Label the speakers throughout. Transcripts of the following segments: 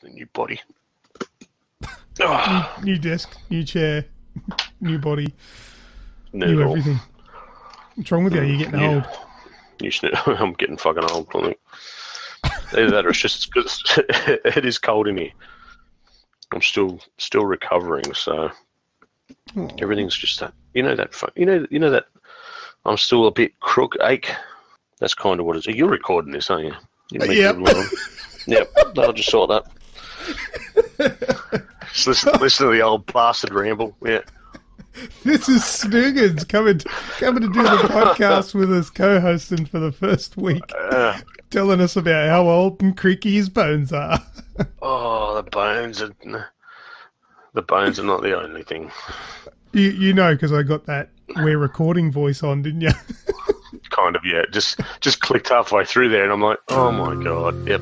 Speaker 1: The new body.
Speaker 2: New desk, new chair, new body,
Speaker 1: Noodle.
Speaker 2: new everything. What's wrong with you? You're getting old.
Speaker 1: I'm getting fucking old, I think. Either that or it's just because it is cold in here. I'm still recovering, so everything's just that. You know that I'm still a bit crook ache. That's kind of what it is. You're recording this, aren't you?
Speaker 2: Yep.
Speaker 1: Yep. I'll just sort that. Just listen to the old bastard ramble. Yeah.
Speaker 2: This is Snoogans coming to do the podcast with us, co-hosting for the first week, telling us about how old and creaky his bones are.
Speaker 1: Oh, the bones are not the only thing.
Speaker 2: You know, because I got that we're recording voice on, didn't you?
Speaker 1: Kind of, yeah. Just clicked halfway through there, and I'm like, oh my god, yep.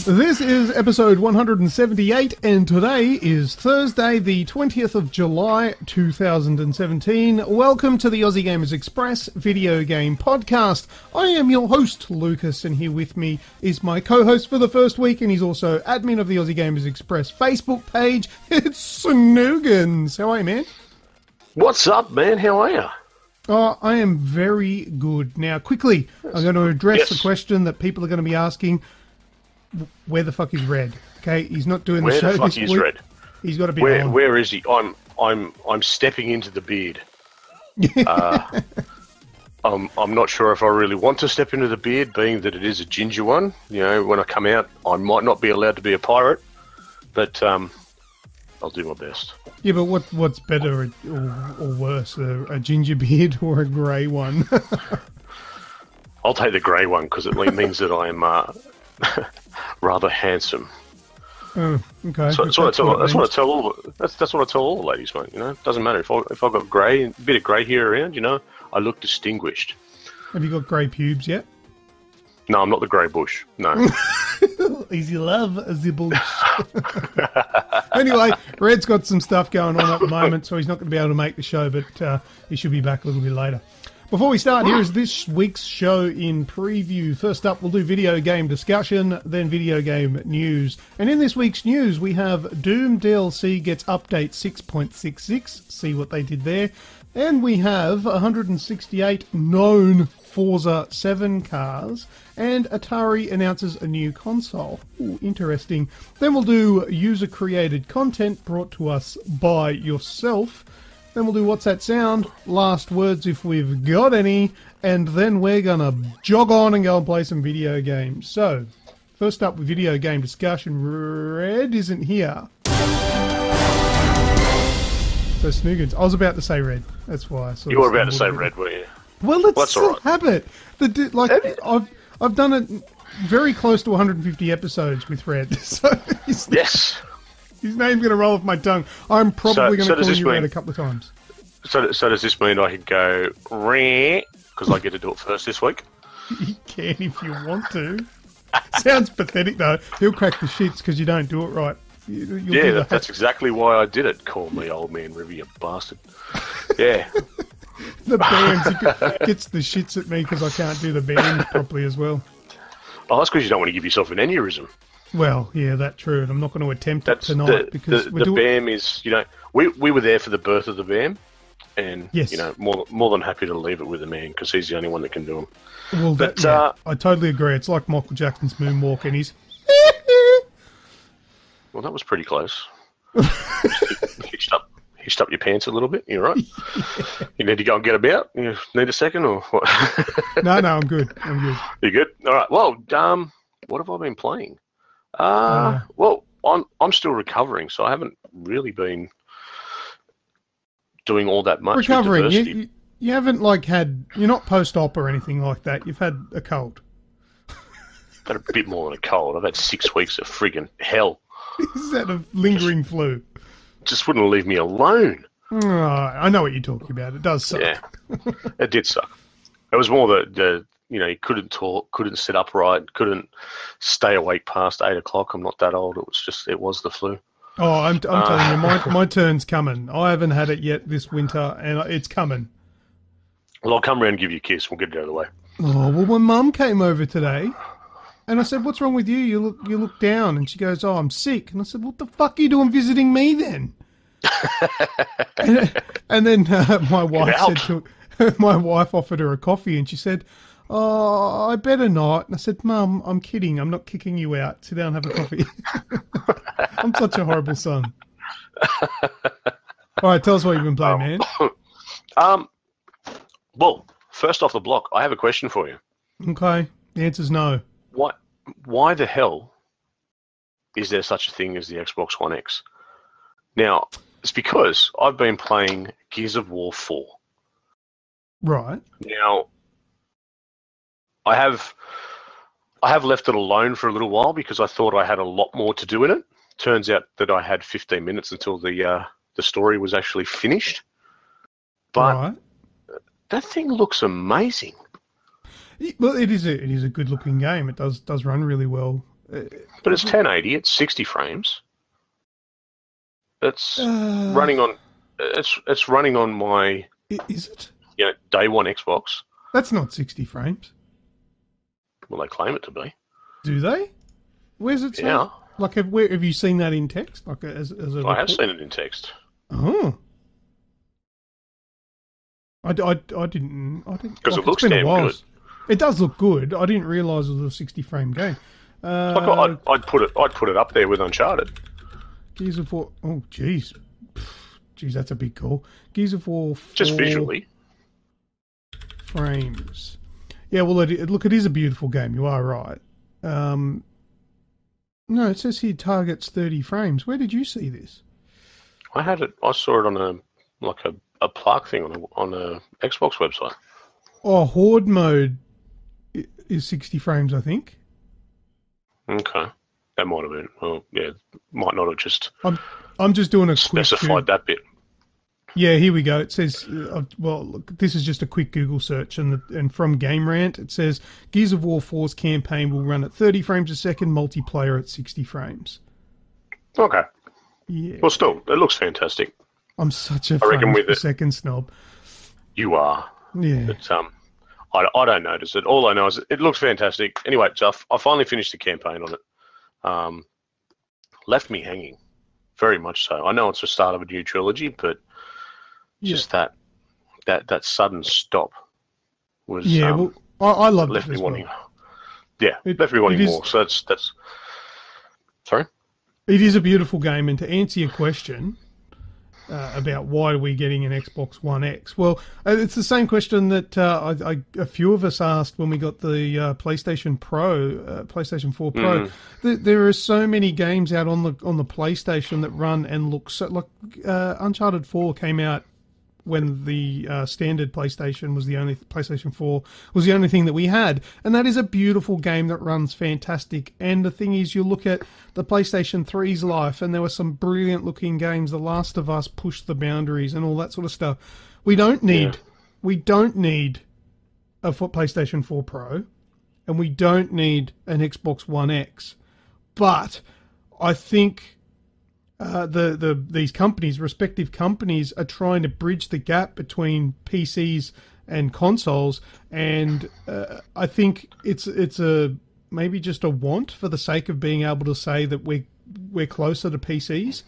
Speaker 2: This is episode 178, and today is Thursday, the 20th of July, 2017. Welcome to the Aussie Gamers Express video game podcast. I am your host, Lucas, and here with me is my co-host for the first week, and he's also admin of the Aussie Gamers Express Facebook page. It's Snoogans. How are you, man?
Speaker 1: What's up, man? How are you?
Speaker 2: Oh, I am very good. Now, quickly, I'm going to address the question that people are going to be asking. Where the fuck is Red? Okay, he's not doing the show this week. Where the fuck is Red? He's got to be on.
Speaker 1: Where is he? I'm stepping into the beard. I'm not sure if I really want to step into the beard, being that it is a ginger one. You know, when I come out, I might not be allowed to be a pirate, but I'll do my best.
Speaker 2: Yeah, but what's better or worse, a ginger beard or a grey one?
Speaker 1: I'll take the grey one because it means that I'm rather handsome.
Speaker 2: Oh, okay.
Speaker 1: So that's what I tell all the ladies, mate. You know, it doesn't matter if I've got a bit of grey hair around. You know, I look distinguished.
Speaker 2: Have you got grey pubes yet?
Speaker 1: No, I'm not the grey bush. No.
Speaker 2: Easy love, the bush. Anyway, Red's got some stuff going on at the moment, so he's not going to be able to make the show, but he should be back a little bit later. Before we start, here is this week's show in preview. First up, we'll do video game discussion, then video game news. And in this week's news, we have Doom DLC gets update 6.66. See what they did there. And we have 168 known Forza 7 cars. And Atari announces a new console. Ooh, interesting. Then we'll do user-created content brought to us by yourself. Then we'll do What's That Sound, last words if we've got any, and then we're going to jog on and go and play some video games. So, first up with video game discussion, Red isn't here. So, Snoogans, I was about to say Red, that's why.
Speaker 1: You were about to say Red, were you?
Speaker 2: Well, it's a habit. I've done it very close to 150 episodes with Red, so
Speaker 1: yes.
Speaker 2: His name's going to roll off my tongue. I'm probably going to call you Red a couple of times.
Speaker 1: So does this mean I could go Reh because I get to do it first this week?
Speaker 2: You can if you want to. Sounds pathetic though. He'll crack the shits because you don't do it right.
Speaker 1: That's exactly why I did it. Call me old man River, you bastard. Yeah.
Speaker 2: The bands, he gets the shits at me because I can't do the band properly as well.
Speaker 1: Oh, that's because you don't want to give yourself an aneurysm.
Speaker 2: Well, yeah, that's true, and I'm not going to attempt it tonight because
Speaker 1: the BAM is, you know, we were there for the birth of the BAM, and
Speaker 2: yes.
Speaker 1: You know, more than happy to leave it with the man because he's the only one that can do them.
Speaker 2: Well, I totally agree. It's like Michael Jackson's moonwalk, and he's.
Speaker 1: Well, that was pretty close. Hitched up your pants a little bit. You're right. Yeah. You need to go and get about. You need a second or what?
Speaker 2: No, I'm good.
Speaker 1: You're good. All right. Well, what have I been playing? Well, I'm still recovering, so I haven't really been doing all that much.
Speaker 2: Recovering? You haven't you're not post-op or anything like that. You've had a cold.
Speaker 1: I've had a bit more than a cold. I've had 6 weeks of friggin' hell.
Speaker 2: Is that a lingering flu?
Speaker 1: Just wouldn't leave me alone.
Speaker 2: Oh, I know what you're talking about. It does suck.
Speaker 1: Yeah, it did suck. It was more the he couldn't talk, couldn't sit upright, couldn't stay awake past 8 o'clock. I'm not that old. It was the flu.
Speaker 2: Oh, I'm telling you, my turn's coming. I haven't had it yet this winter, and it's coming.
Speaker 1: Well, I'll come around and give you a kiss. We'll get it out of the way.
Speaker 2: Oh, well, my mum came over today, and I said, "What's wrong with you? You look down." And she goes, "Oh, I'm sick." And I said, "What the fuck are you doing visiting me then?" and then my wife my wife offered her a coffee, and she said, "Oh, I better not." And I said, "Mum, I'm kidding. I'm not kicking you out. Sit down and have a coffee." I'm such a horrible son. All right, tell us what you've been playing, man.
Speaker 1: Well, first off the block, I have a question for you.
Speaker 2: Okay, the answer's no.
Speaker 1: Why the hell is there such a thing as the Xbox One X? Now, it's because I've been playing Gears of War 4.
Speaker 2: Right.
Speaker 1: Now, I have left it alone for a little while because I thought I had a lot more to do in it. Turns out that I had 15 minutes until the story was actually finished. But
Speaker 2: right.
Speaker 1: That thing looks amazing.
Speaker 2: Well, it is a good looking game. It does run really well.
Speaker 1: But it's 1080. It's 60 frames. It's running on. It's running on my.
Speaker 2: Is it?
Speaker 1: Day one Xbox.
Speaker 2: That's not 60 frames.
Speaker 1: Well, they claim it to be.
Speaker 2: Do they? Where's it?
Speaker 1: Yeah.
Speaker 2: Like, have you seen that in text? Like, as a
Speaker 1: I have seen it in text.
Speaker 2: Oh. I didn't.
Speaker 1: Because it looks damn good.
Speaker 2: It does look good. I didn't realise it was a 60 frame game.
Speaker 1: I'd put it up there with Uncharted.
Speaker 2: Gears of War. Oh, jeez, that's a big call. Gears of War.
Speaker 1: Just visually.
Speaker 2: Frames. Yeah, well, it is a beautiful game. You are right. No, it says here targets 30 frames. Where did you see this?
Speaker 1: I saw it on a plaque thing on a Xbox website.
Speaker 2: Oh, Horde mode is 60 frames, I think.
Speaker 1: Okay. That might have been. Well, yeah, might not have just.
Speaker 2: I'm just doing a
Speaker 1: specified that bit.
Speaker 2: Yeah, here we go. It says, well, look, this is just a quick Google search, and from Game Rant, it says Gears of War 4's campaign will run at 30 frames a second, multiplayer at 60 frames.
Speaker 1: Okay.
Speaker 2: Yeah.
Speaker 1: Well, still, it looks fantastic.
Speaker 2: I'm such a frames per second snob.
Speaker 1: You are.
Speaker 2: Yeah.
Speaker 1: But, I don't notice it. All I know is it looks fantastic. Anyway, Jeff, I finally finished the campaign on it. Left me hanging, very much so. I know it's the start of a new trilogy, but just that sudden stop was
Speaker 2: well, I loved
Speaker 1: left
Speaker 2: it
Speaker 1: me
Speaker 2: as
Speaker 1: wanting.
Speaker 2: well.
Speaker 1: Yeah, left me wanting more. So that's. Sorry.
Speaker 2: It is a beautiful game, and to answer your question about why are we getting an Xbox One X, well, it's the same question that a few of us asked when we got the PlayStation 4 Pro. There are so many games out on the PlayStation that run and look so like Uncharted 4 came out when the standard PlayStation was PlayStation 4 was the only thing that we had, and that is a beautiful game that runs fantastic. And the thing is, you look at the PlayStation 3's life, and there were some brilliant looking games. The Last of Us pushed the boundaries and all that sort of stuff. We don't need a PlayStation 4 Pro, and we don't need an Xbox One X, but I think these respective companies are trying to bridge the gap between PCs and consoles, and I think it's a maybe just a want for the sake of being able to say that we're closer to PCs.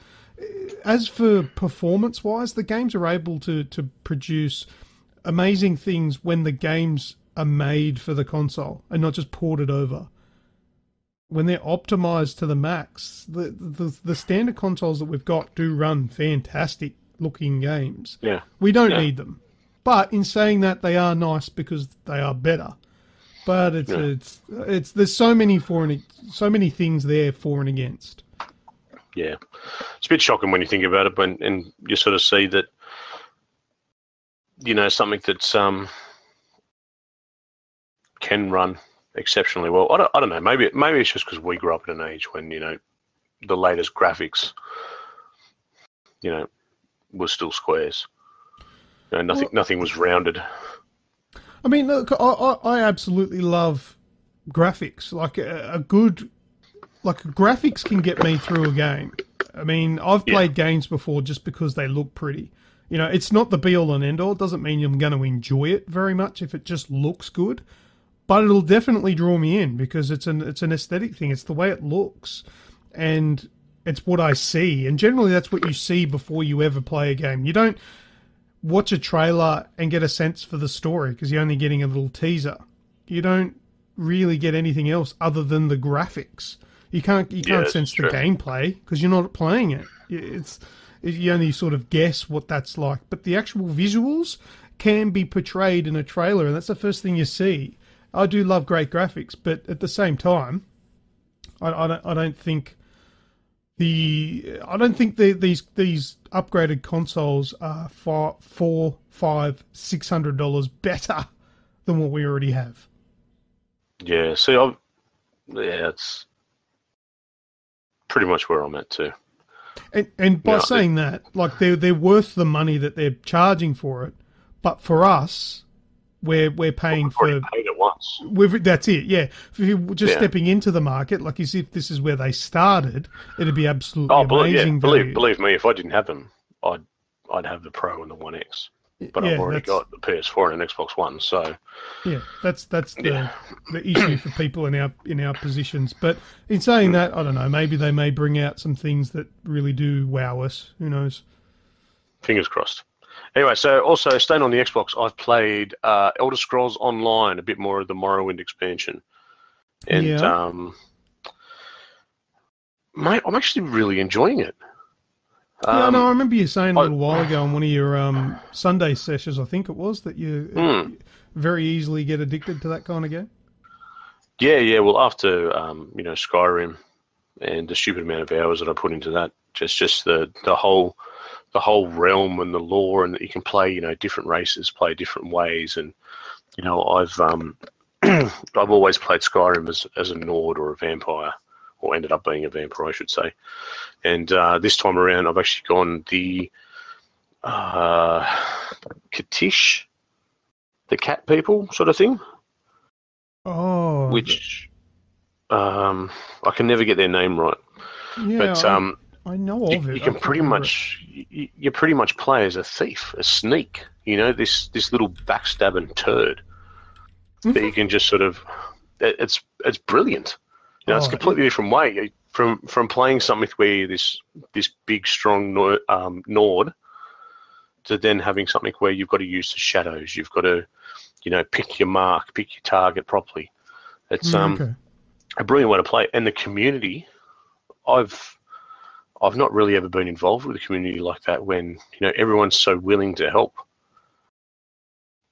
Speaker 2: As for performance-wise, the games are able to produce amazing things when the games are made for the console and not just ported over. When they're optimized to the max, the standard consoles that we've got do run fantastic looking games.
Speaker 1: Yeah.
Speaker 2: We don't need them. But in saying that, they are nice because they are better. But it's there's so many things there for and against.
Speaker 1: Yeah. It's a bit shocking when you think about it, and you sort of see that something that's can run exceptionally well. I don't know. Maybe it's just because we grew up in an age when the latest graphics, was still squares. Nothing was rounded.
Speaker 2: I mean, look, I absolutely love graphics. Like graphics can get me through a game. I mean, I've played games before just because they look pretty. You know, it's not the be-all and end-all. It doesn't mean I'm going to enjoy it very much if it just looks good. But it'll definitely draw me in because it's an aesthetic thing. It's the way it looks. And it's what I see. And generally that's what you see before you ever play a game. You don't watch a trailer and get a sense for the story because you're only getting a little teaser. You don't really get anything else other than the graphics. You can't sense the gameplay because you're not playing it. You only sort of guess what that's like. But the actual visuals can be portrayed in a trailer, and that's the first thing you see. I do love great graphics, but at the same time, I don't think these upgraded consoles are $400, $500, $600 better than what we already have.
Speaker 1: Yeah, see, it's pretty much where I'm at too.
Speaker 2: And by saying that, like they're worth the money that they're charging for it, but for us, we're paying for.
Speaker 1: Paid it once.
Speaker 2: That's it. Yeah, if you're just stepping into the market, like as if this is where they started, it'd be absolutely amazing.
Speaker 1: Believe me, if I didn't have them, I'd have the Pro and the One X. But I've already got the PS4 and an Xbox One, so
Speaker 2: yeah, that's the issue for people in our positions. But in saying that, I don't know. Maybe they may bring out some things that really do wow us. Who knows?
Speaker 1: Fingers crossed. Anyway, so also staying on the Xbox, I've played Elder Scrolls Online, a bit more of the Morrowind expansion, and mate, I'm actually really enjoying it.
Speaker 2: Yeah, no, I remember you saying a little while ago on one of your Sunday sessions, I think it was, that you very easily get addicted to that kind of game.
Speaker 1: Yeah. Well, after Skyrim and the stupid amount of hours that I put into that, just the whole realm and the lore, and that you can play different races, play different ways, and I've I've always played Skyrim as a Nord or a vampire. Or ended up being a vampire, I should say. And this time around, I've actually gone the Katish, the cat people sort of thing.
Speaker 2: Oh.
Speaker 1: Which I can never get their name right.
Speaker 2: Yeah, but I know of it.
Speaker 1: You can pretty much play as a thief, a sneak. This little backstabbing turd. That you can just sort of. It's brilliant. It's a completely different way from playing something where you're this big, strong Nord to then having something where you've got to use the shadows. You've got to, pick your mark, pick your target properly. It's a brilliant way to play. And the community, I've not really ever been involved with a community like that when everyone's so willing to help.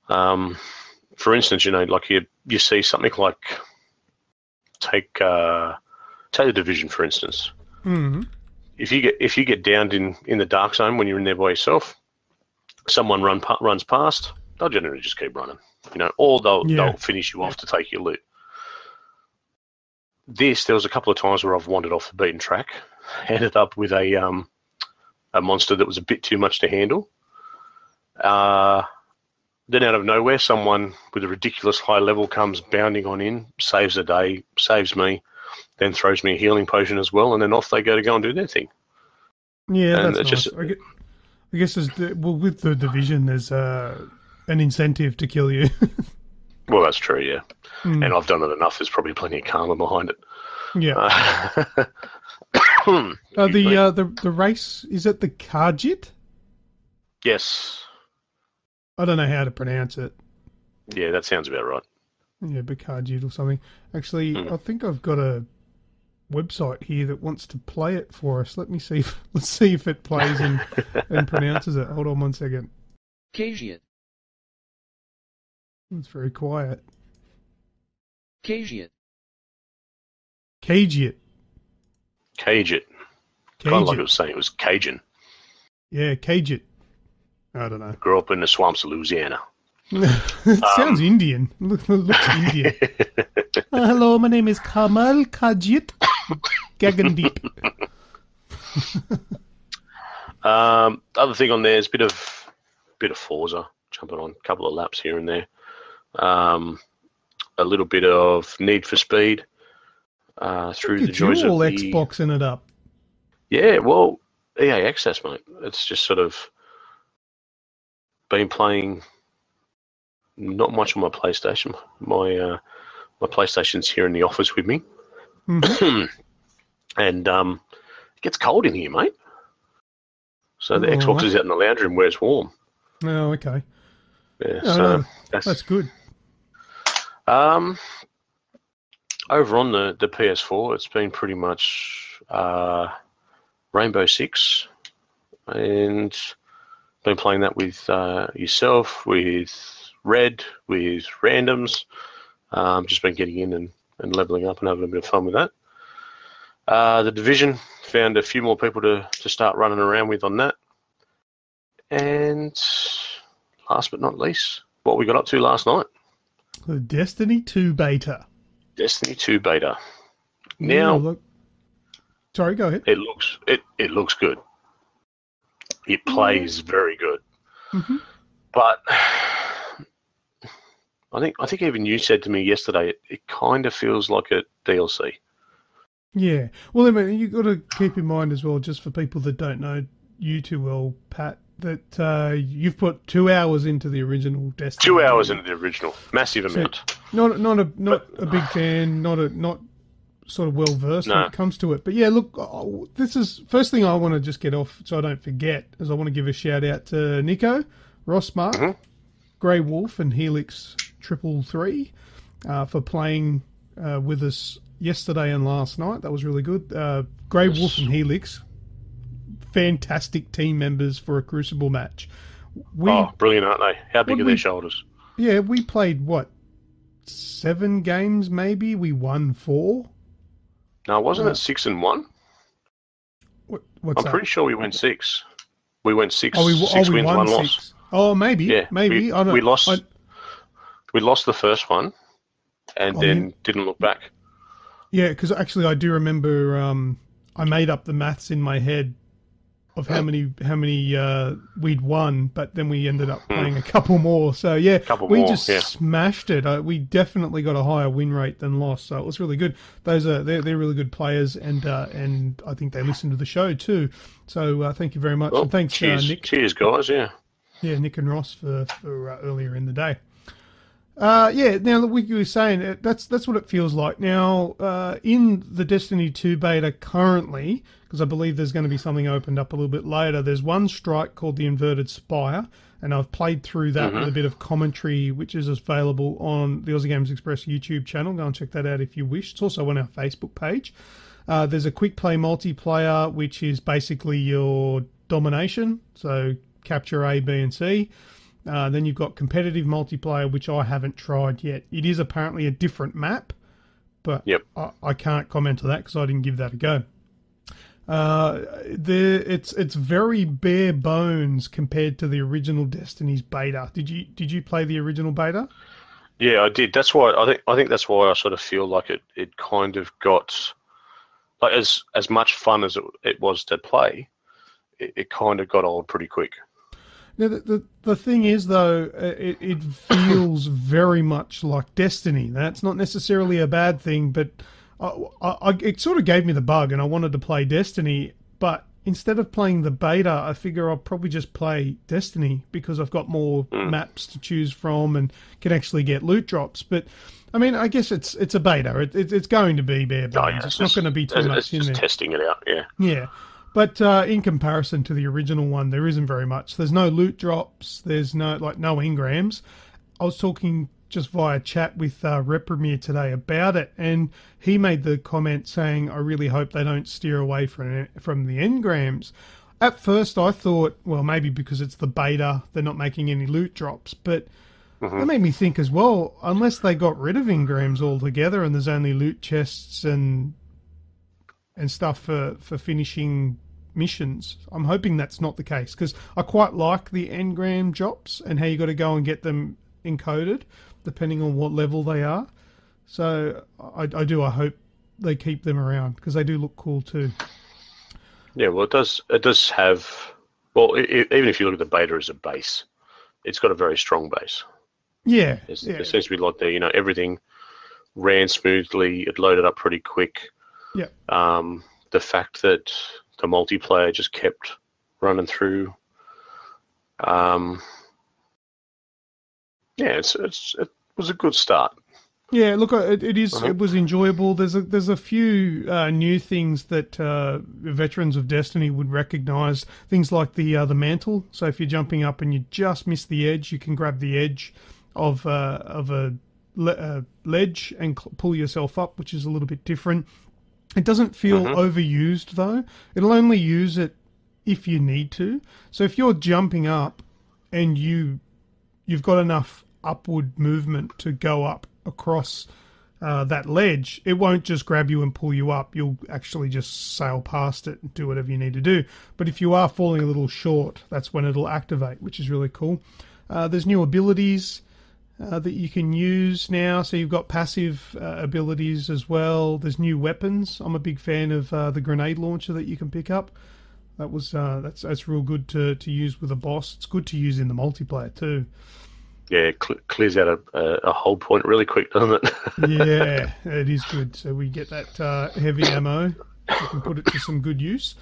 Speaker 1: For instance, like you see something like. Take the Division, for instance.
Speaker 2: Mm-hmm.
Speaker 1: If you get downed in the dark zone when you're in there by yourself, someone runs past, they'll generally just keep running, or they'll finish you off to take your loot. There was a couple of times where I've wandered off the beaten track, ended up with a monster that was a bit too much to handle. Then out of nowhere, someone with a ridiculous high level comes bounding on in, saves the day, saves me, then throws me a healing potion as well, and then off they go and do their thing.
Speaker 2: Yeah, and that's nice. I guess with the Division, there's an incentive to kill you.
Speaker 1: Well, that's true, yeah. And I've done it enough. There's probably plenty of karma behind it.
Speaker 2: Yeah. The race, is it the Khajiit?
Speaker 1: Yes.
Speaker 2: I don't know how to pronounce it.
Speaker 1: Yeah, that sounds about right.
Speaker 2: Yeah, Bikajit or something. Actually, I think I've got a website here that wants to play it for us. Let's see if it plays and pronounces it. Hold on 1 second.
Speaker 3: Khajiit.
Speaker 2: It's very quiet.
Speaker 3: Khajiit.
Speaker 2: Khajiit.
Speaker 1: Khajiit. Kind of like it was saying it was Cajun.
Speaker 2: Yeah, Khajiit. I don't know.
Speaker 1: Grew up in the swamps of Louisiana.
Speaker 2: It sounds Indian. Looks Indian. Hello, my name is Kamal Khajiit Gagandeep.
Speaker 1: Other thing on there is a bit of Forza, jumping on a couple of laps here and there. a little bit of Need for Speed through the joys
Speaker 2: you're all
Speaker 1: of the
Speaker 2: Xboxing it up.
Speaker 1: Yeah, well, EA Access, mate. It's just sort of been playing not much on my PlayStation. My PlayStation's here in the office with me.
Speaker 2: Mm-hmm.
Speaker 1: And it gets cold in here, mate. So the Xbox
Speaker 2: right.
Speaker 1: is out in the lounge room where it's warm.
Speaker 2: Oh, okay.
Speaker 1: Yeah,
Speaker 2: No, that's good.
Speaker 1: Over on the PS4, it's been pretty much Rainbow Six, and been playing that with yourself, with Red, with randoms. Just been getting in and leveling up and having a bit of fun with that. The Division, found a few more people to start running around with on that. And last but not least, what we got up to last night.
Speaker 2: The Destiny 2 beta.
Speaker 1: Destiny 2 beta. Now,
Speaker 2: look. Sorry, go ahead.
Speaker 1: It looks good. It plays very good.
Speaker 2: Mm-hmm.
Speaker 1: But I think even you said to me yesterday, it kind of feels like a DLC.
Speaker 2: Yeah. Well, I mean, you've got to keep in mind as well, just for people that don't know you too well, Pat, that you've put 2 hours into the original Destiny.
Speaker 1: 2 hours into the original. Massive amount.
Speaker 2: Not a big fan, not sort of well versed when it comes to it. But yeah, look, this is first thing I want to just get off so I don't forget, is I want to give a shout out to Nico, Ross Mark, Grey Wolf, and Helix 333 for playing with us yesterday and last night. That was really good. Grey Wolf and Helix, fantastic team members for a Crucible match.
Speaker 1: Brilliant, aren't they? How big are their shoulders?
Speaker 2: Yeah, we played, 7 games maybe? We won 4.
Speaker 1: No, wasn't it 6-1?
Speaker 2: What's
Speaker 1: I'm pretty sure we went 6. We went 6 wins,
Speaker 2: we won
Speaker 1: 1
Speaker 2: 6.
Speaker 1: loss.
Speaker 2: Oh, maybe.
Speaker 1: Yeah,
Speaker 2: maybe. I don't,
Speaker 1: we lost the first one and then didn't look back.
Speaker 2: Yeah, because actually I do remember I made up the maths in my head of how many we'd won, but then we ended up playing a couple more. So yeah, we just smashed it. We definitely got a higher win rate than loss, so it was really good. They're really good players, and I think they listen to the show too. So thank you very much, and thanks Nick.
Speaker 1: Cheers, guys. Yeah,
Speaker 2: Nick and Ross for earlier in the day. Now what you were saying, that's what it feels like. Now, in the Destiny 2 beta currently, because I believe there's going to be something opened up a little bit later, there's one strike called the Inverted Spire, and I've played through that with a bit of commentary, which is available on the Aussie Games Express YouTube channel. Go and check that out if you wish. It's also on our Facebook page. There's a quick play multiplayer, which is basically your domination, so capture A, B, and C. Then you've got competitive multiplayer, which I haven't tried yet. It is apparently a different map, but I can't comment on that because I didn't give that a go. It's very bare bones compared to the original Destiny's beta. Did you play the original beta?
Speaker 1: Yeah, I did. That's why I think that's why I sort of feel like it kind of got like as much fun as it was to play. It kind of got old pretty quick.
Speaker 2: Now, the thing is, though, it feels very much like Destiny. That's not necessarily a bad thing, but it sort of gave me the bug, and I wanted to play Destiny. But instead of playing the beta, I figure I'll probably just play Destiny because I've got more maps to choose from and can actually get loot drops. But I mean, I guess it's a beta. It's going to be bare bones. It's not going to be too much in there.
Speaker 1: It's just testing it out, yeah.
Speaker 2: Yeah. But in comparison to the original one, there isn't very much. There's no loot drops. There's no engrams. I was talking just via chat with Rep Premier today about it, and he made the comment saying, "I really hope they don't steer away from the engrams." At first, I thought, well, maybe because it's the beta, they're not making any loot drops. But that made me think as well. Unless they got rid of engrams altogether, and there's only loot chests and stuff for finishing missions. I'm hoping that's not the case, because I quite like the engram drops and how you got to go and get them encoded depending on what level they are. So I hope they keep them around because they do look cool too.
Speaker 1: Yeah, well, it does have, well, even if you look at the beta as a base, it's got a very strong base.
Speaker 2: Yeah,
Speaker 1: There seems to be a lot there. Everything ran smoothly. It loaded up pretty quick.
Speaker 2: yeah.
Speaker 1: The fact that the multiplayer just kept running through. It was a good start.
Speaker 2: Yeah, look, it is.
Speaker 1: Uh-huh.
Speaker 2: It was enjoyable. There's a few new things that veterans of Destiny would recognise. Things like the mantle. So if you're jumping up and you just miss the edge, you can grab the edge of a ledge and pull yourself up, which is a little bit different. It doesn't feel overused though. It'll only use it if you need to. So if you're jumping up and you've got enough upward movement to go up across that ledge, it won't just grab you and pull you up. You'll actually just sail past it and do whatever you need to do. But if you are falling a little short, that's when it'll activate, which is really cool. There's new abilities that you can use now. So you've got passive abilities as well. There's new weapons. I'm a big fan of the grenade launcher that you can pick up. That's real good to use with a boss. It's good to use in the multiplayer too.
Speaker 1: Yeah, it clears out a hold point really quick, doesn't it?
Speaker 2: Yeah, it is good. So we get that heavy ammo. We can put it to some good use.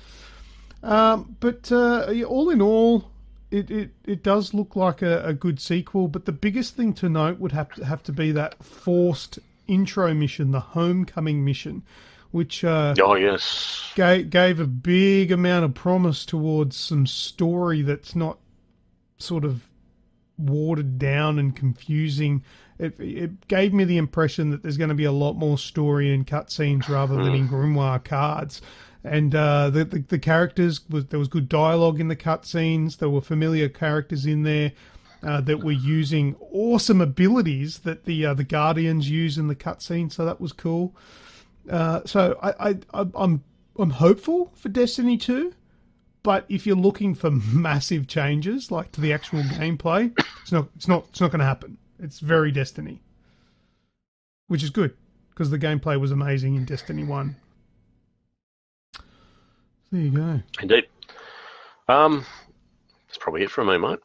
Speaker 2: But all in all, it does look like a good sequel. But the biggest thing to note would have to be that forced intro mission, the homecoming mission, which
Speaker 1: yes,
Speaker 2: gave a big amount of promise towards some story that's not sort of watered down and confusing. It gave me the impression that there's going to be a lot more story in cutscenes rather than in grimoire cards. And the characters, there was good dialogue in the cutscenes. There were familiar characters in there that were using awesome abilities that the Guardians use in the cutscene. So that was cool. So I'm hopeful for Destiny 2. But if you're looking for massive changes, like to the actual gameplay, it's not going to happen. It's very Destiny, which is good because the gameplay was amazing in Destiny 1. There you go.
Speaker 1: Indeed. That's probably it from me, mate.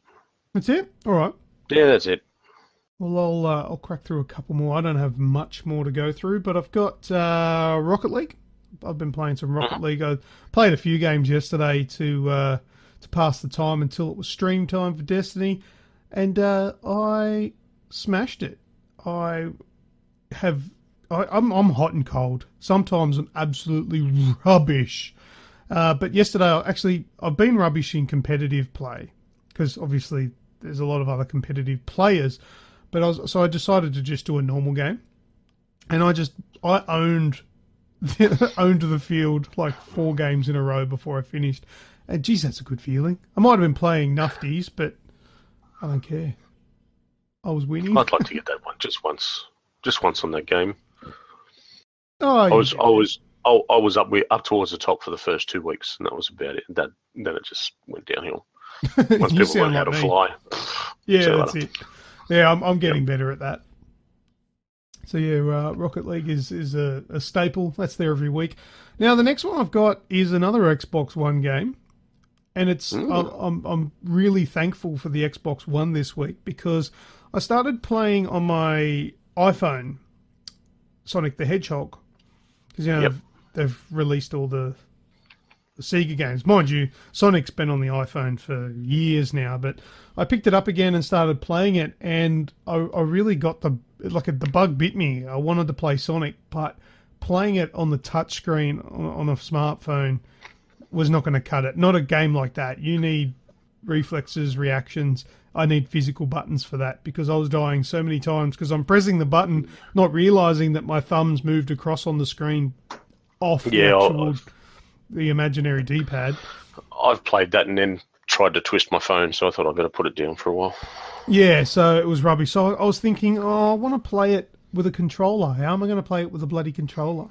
Speaker 2: That's it. All right.
Speaker 1: Yeah, that's it.
Speaker 2: Well, I'll crack through a couple more. I don't have much more to go through, but I've got Rocket League. I've been playing some Rocket League. I played a few games yesterday to pass the time until it was stream time for Destiny, and I smashed it. I'm hot and cold. Sometimes I'm absolutely rubbish. But yesterday, I've been rubbish in competitive play because obviously there's a lot of other competitive players. But I decided to just do a normal game, and I owned the field like 4 games in a row before I finished. And geez, that's a good feeling. I might have been playing nufties, but I don't care. I was winning.
Speaker 1: I'd like to get that one just once on that game.
Speaker 2: Oh,
Speaker 1: I was up towards the top for the first 2 weeks, and that was about it. Then it just went downhill. Once people learn how to fly.
Speaker 2: Yeah, that's it. Yeah, I'm getting better at that. So yeah, Rocket League is a staple. That's there every week. Now the next one I've got is another Xbox One game, and I'm really thankful for the Xbox One this week because I started playing on my iPhone Sonic the Hedgehog because they've released all the Sega games. Mind you, Sonic's been on the iPhone for years now, but I picked it up again and started playing it, and I really got the bug bit me. I wanted to play Sonic, but playing it on the touchscreen on a smartphone was not going to cut it. Not a game like that. You need reflexes, reactions. I need physical buttons for that because I was dying so many times because I'm pressing the button, not realizing that my thumbs moved across on the screen off the imaginary D-pad.
Speaker 1: I've played that and then tried to twist my phone, so I thought I'd better put it down for a while.
Speaker 2: Yeah, so it was rubbish. So I was thinking, I want to play it with a controller. How am I going to play it with a bloody controller?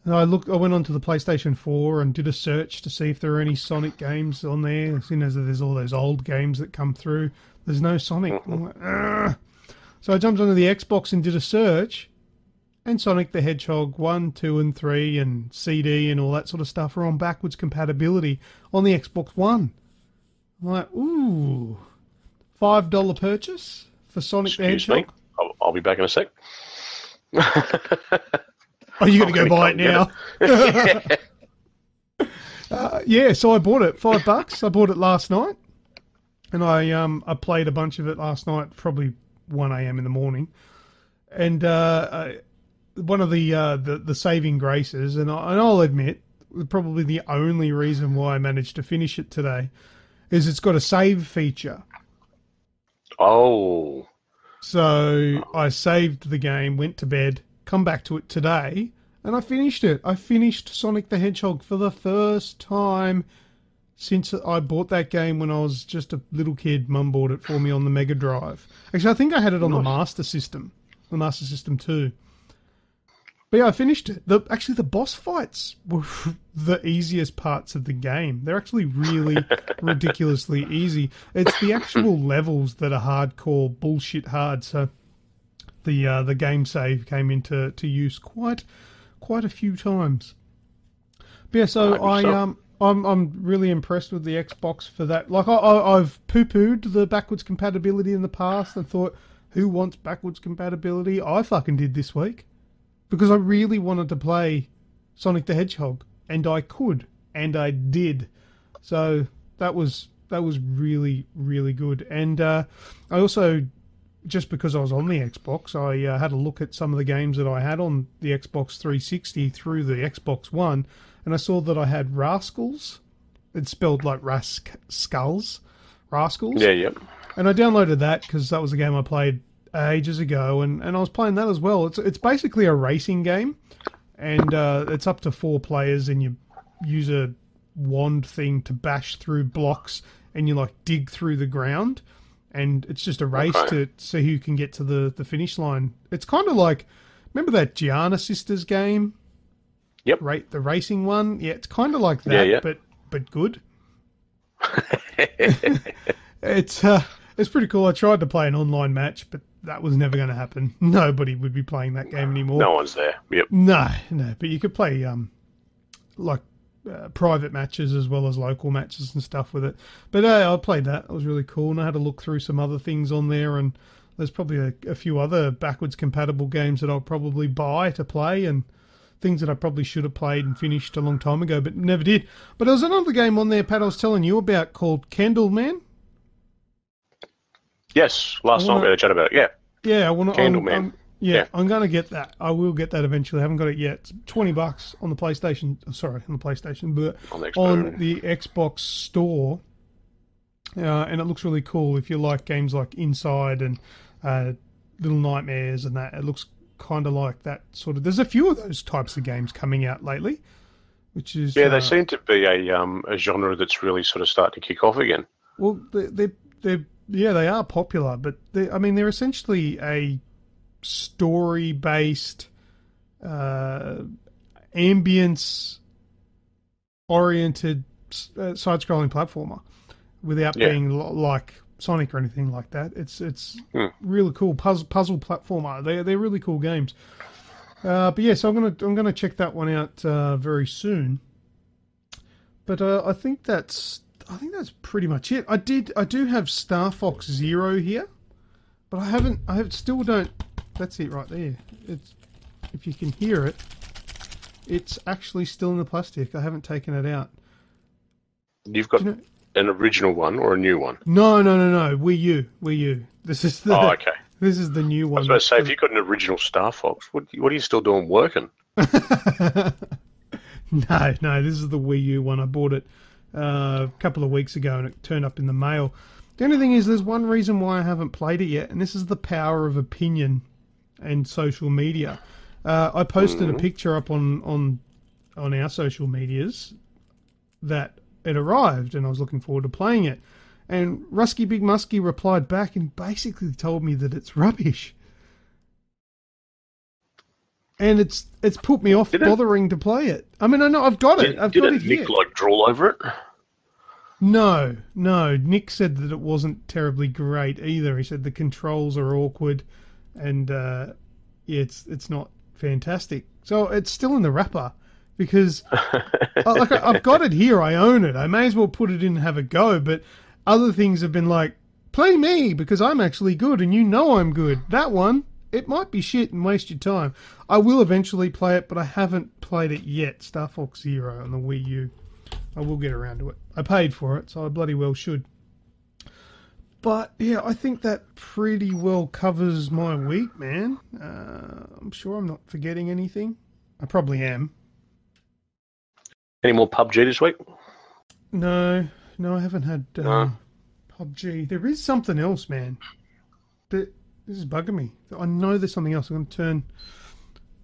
Speaker 2: And I went onto the PlayStation 4 and did a search to see if there are any Sonic games on there. Seeing as there's all those old games that come through, there's no Sonic. I'm like, ugh. So I jumped onto the Xbox and did a search, and Sonic the Hedgehog 1, 2, and 3, and CD and all that sort of stuff are on backwards compatibility on the Xbox One. I'm like, ooh, $5 purchase, for Sonic
Speaker 1: Excuse
Speaker 2: the Hedgehog?
Speaker 1: me. I'll be back in a sec.
Speaker 2: Oh, you got to go buy it now. So I bought it, $5. I bought it last night, and I played a bunch of it last night, probably 1 a.m. in the morning. And one of the saving graces, and I'll admit, probably the only reason why I managed to finish it today, is it's got a save feature.
Speaker 1: Oh.
Speaker 2: So I saved the game, went to bed, come back to it today, and I finished it. I finished Sonic the Hedgehog for the first time since I bought that game when I was just a little kid. Mum bought it for me on the Mega Drive. Actually, I think I had it on the Master System 2. But yeah, I finished it. Actually, the boss fights were the easiest parts of the game. They're actually really ridiculously easy. It's the actual levels that are hardcore bullshit hard. So the game save came into use quite a few times. But yeah, so I'm really impressed with the Xbox for that. Like I've poo-pooed the backwards compatibility in the past and thought, who wants backwards compatibility? I fucking did this week. Because I really wanted to play Sonic the Hedgehog, and I could, and I did. So that was really, really good. And I also, just because I was on the Xbox, I had a look at some of the games that I had on the Xbox 360 through the Xbox One, and I saw that I had Rascals. It's spelled like Rascals.
Speaker 1: Yeah, yep.
Speaker 2: And I downloaded that because that was a game I played ages ago, and I was playing that as well. It's basically a racing game, and it's up to 4 players, and you use a wand thing to bash through blocks, and you like dig through the ground, and it's just a race to see who can get to the finish line. It's kind of like, remember that Gianna Sisters game?
Speaker 1: Yep.
Speaker 2: The racing one? Yeah, it's kind of like that, but good. It's pretty cool. I tried to play an online match, but that was never going to happen. Nobody would be playing that game anymore.
Speaker 1: No one's there. Yep.
Speaker 2: No. But you could play private matches as well as local matches and stuff with it. But I played that. It was really cool, and I had to look through some other things on there, and there's probably a few other backwards compatible games that I'll probably buy to play, and things that I probably should have played and finished a long time ago, but never did. But there was another game on there, Pat, I was telling you about called Candleman.
Speaker 1: Yes, last night we had a chat about it, yeah.
Speaker 2: Yeah, I want to...
Speaker 1: Candleman.
Speaker 2: I'm going to get that. I will get that eventually. I haven't got it yet. It's $20 on the PlayStation. Sorry, on the PlayStation, but on the Xbox store. And it looks really cool if you like games like Inside and Little Nightmares and that. It looks kind of like that sort of... There's a few of those types of games coming out lately, which is...
Speaker 1: Yeah, they seem to be a genre that's really sort of starting to kick off again.
Speaker 2: Well, they are popular, but they're essentially a story-based, ambience-oriented side-scrolling platformer without being like Sonic or anything like that. It's really cool puzzle platformer. They're really cool games. But yeah, so I'm gonna check that one out very soon. But I think that's pretty much it. I do have Star Fox Zero here, but I still don't. That's it right there. It's, if you can hear it, it's actually still in the plastic. I haven't taken it out.
Speaker 1: You've got an original one or a new one?
Speaker 2: No. Wii U. This is the.
Speaker 1: Oh, okay.
Speaker 2: This is the new one.
Speaker 1: I was about to say, if you've got an original Star Fox, what are you still doing working?
Speaker 2: No, this is the Wii U one. I bought it a couple of weeks ago, and it turned up in the mail. The only thing is, there's one reason why I haven't played it yet, and this is the power of opinion and social media. I posted a picture up on our social medias that it arrived, and I was looking forward to playing it. And Rusky Big Muskie replied back and basically told me that it's rubbish. And it's put me off bothering to play it. I mean, I know I've got it.
Speaker 1: Did Nick drool over it?
Speaker 2: No. Nick said that it wasn't terribly great either. He said the controls are awkward, and it's not fantastic. So it's still in the wrapper because I've got it here. I own it. I may as well put it in and have a go. But other things have been like, play me because I'm actually good and you know I'm good. That one, it might be shit and waste your time. I will eventually play it, but I haven't played it yet. Star Fox Zero on the Wii U. I will get around to it. I paid for it, so I bloody well should. But, yeah, I think that pretty well covers my week, man. I'm sure I'm not forgetting anything. I probably am.
Speaker 1: Any more PUBG this week?
Speaker 2: No, I haven't had PUBG. There is something else, man. This is bugging me. I know there's something else. I'm going to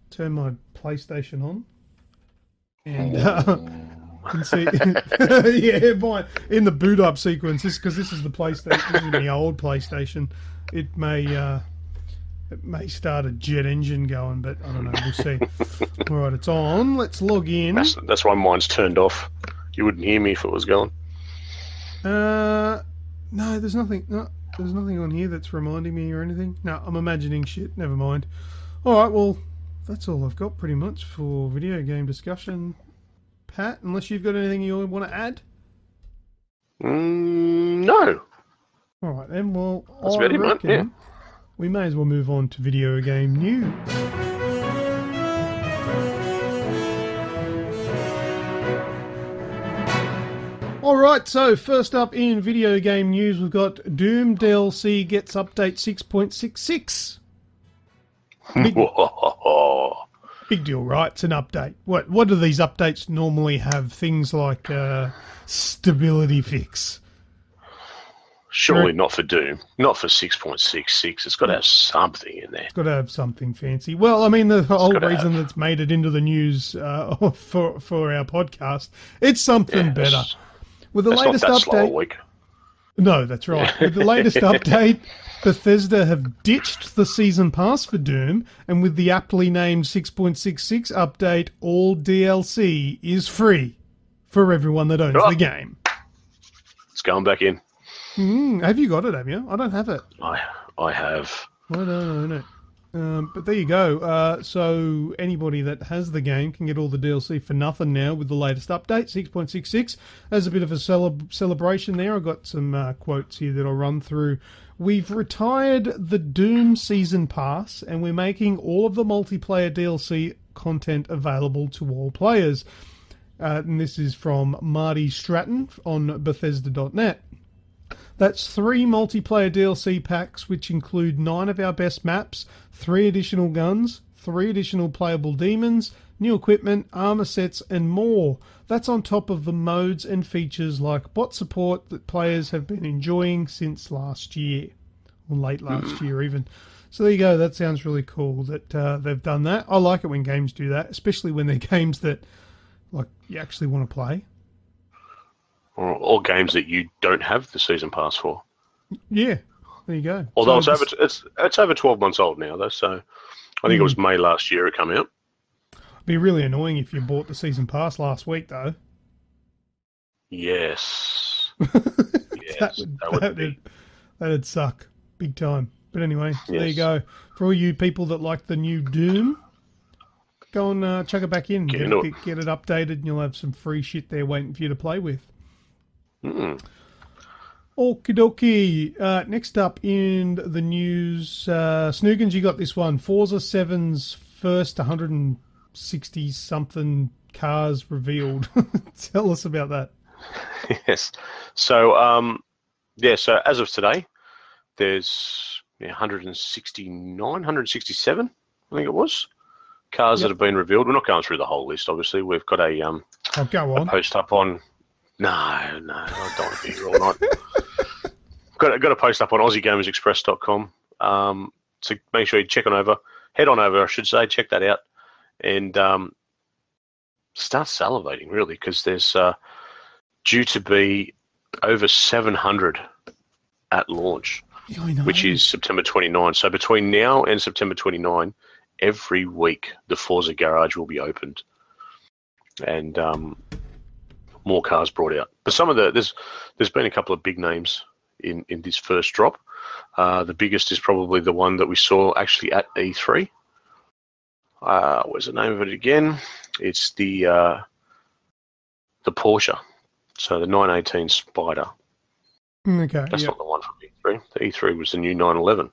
Speaker 2: turn my PlayStation on. And see, yeah, in the boot up sequence, because this is the PlayStation, this is the old PlayStation. It may start a jet engine going, but I don't know. We'll see. All right, it's on. Let's log in.
Speaker 1: That's why mine's turned off. You wouldn't hear me if it was going.
Speaker 2: No, there's nothing. No, there's nothing on here that's reminding me or anything. No, I'm imagining shit. Never mind. All right, well, that's all I've got pretty much for video game discussion. Pat, unless you've got anything you want to add?
Speaker 1: No.
Speaker 2: All right, then. Well,
Speaker 1: that's about it, mate. Yeah.
Speaker 2: We may as well move on to video game news. All right, so first up in video game news, we've got Doom DLC gets update 6.66. Big deal, right? It's an update. What do these updates normally have? Things like stability fix.
Speaker 1: Surely not for Doom. Not for 6.66. It's got to have something in there.
Speaker 2: It's got to have something fancy. Well, I mean, the whole reason that's made it into the news for our podcast, it's something better. With the latest update, no, that's right. With the latest update, Bethesda have ditched the season pass for Doom, and with the aptly named 6.66 update, all DLC is free for everyone that owns the game.
Speaker 1: It's going back in.
Speaker 2: Have you got it? Have you? I don't have it.
Speaker 1: I have.
Speaker 2: I don't know. But there you go. So anybody that has the game can get all the DLC for nothing now with the latest update, 6.66. As a bit of a celebration there, I've got some quotes here that I'll run through. We've retired the Doom Season Pass, and we're making all of the multiplayer DLC content available to all players. And this is from Marty Stratton on Bethesda.net. That's 3 multiplayer DLC packs, which include 9 of our best maps, 3 additional guns, 3 additional playable demons, new equipment, armor sets, and more. That's on top of the modes and features like bot support that players have been enjoying since last year, or late last year even. So there you go. That sounds really cool that they've done that. I like it when games do that, especially when they're games that like you actually want to play.
Speaker 1: Or games that you don't have the season pass for. Yeah,
Speaker 2: there you go.
Speaker 1: Although so it's over 12 months old now, though. So I think it was May last year it came out.
Speaker 2: It'd be really annoying if you bought the season pass last week, though.
Speaker 1: Yes. Yes,
Speaker 2: that'd suck big time. But anyway, so there you go. For all you people that like the new Doom, go and chuck it back in. Get it updated, and you'll have some free shit there waiting for you to play with. Okie dokie. Next up in the news, Snoogans, you got this one. Forza 7's first 160-something cars revealed. Tell us about that.
Speaker 1: Yes. So, so as of today, there's 167, I think it was, cars that have been revealed. We're not going through the whole list, obviously. We've got a post up on... No, I don't want to be here all night. got a post up on aussiegamerstv.com. So make sure you head on over, I should say, check that out, and start salivating, really, because there's due to be over 700 at launch, which is September 29. So between now and September 29, every week the Forza garage will be opened, and more cars brought out. But some of there's been a couple of big names in this first drop. The biggest is probably the one that we saw actually at E3. What's the name of it again? It's the Porsche. So the 918 Spider.
Speaker 2: Okay,
Speaker 1: That's
Speaker 2: yeah.
Speaker 1: not the one from E3. The E3 was the new 911.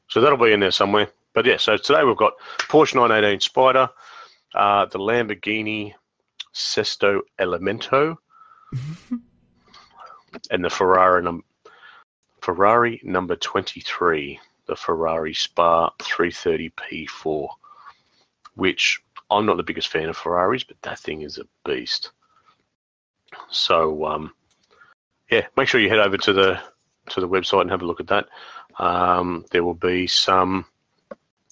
Speaker 1: So that'll be in there somewhere. But yeah, so today we've got Porsche 918 Spider, the Lamborghini Sesto Elemento, and the Ferrari number 23, the Ferrari Spa 330 P4, which I'm not the biggest fan of Ferraris, but that thing is a beast. So yeah, make sure you head over to the website and have a look at that. There will be some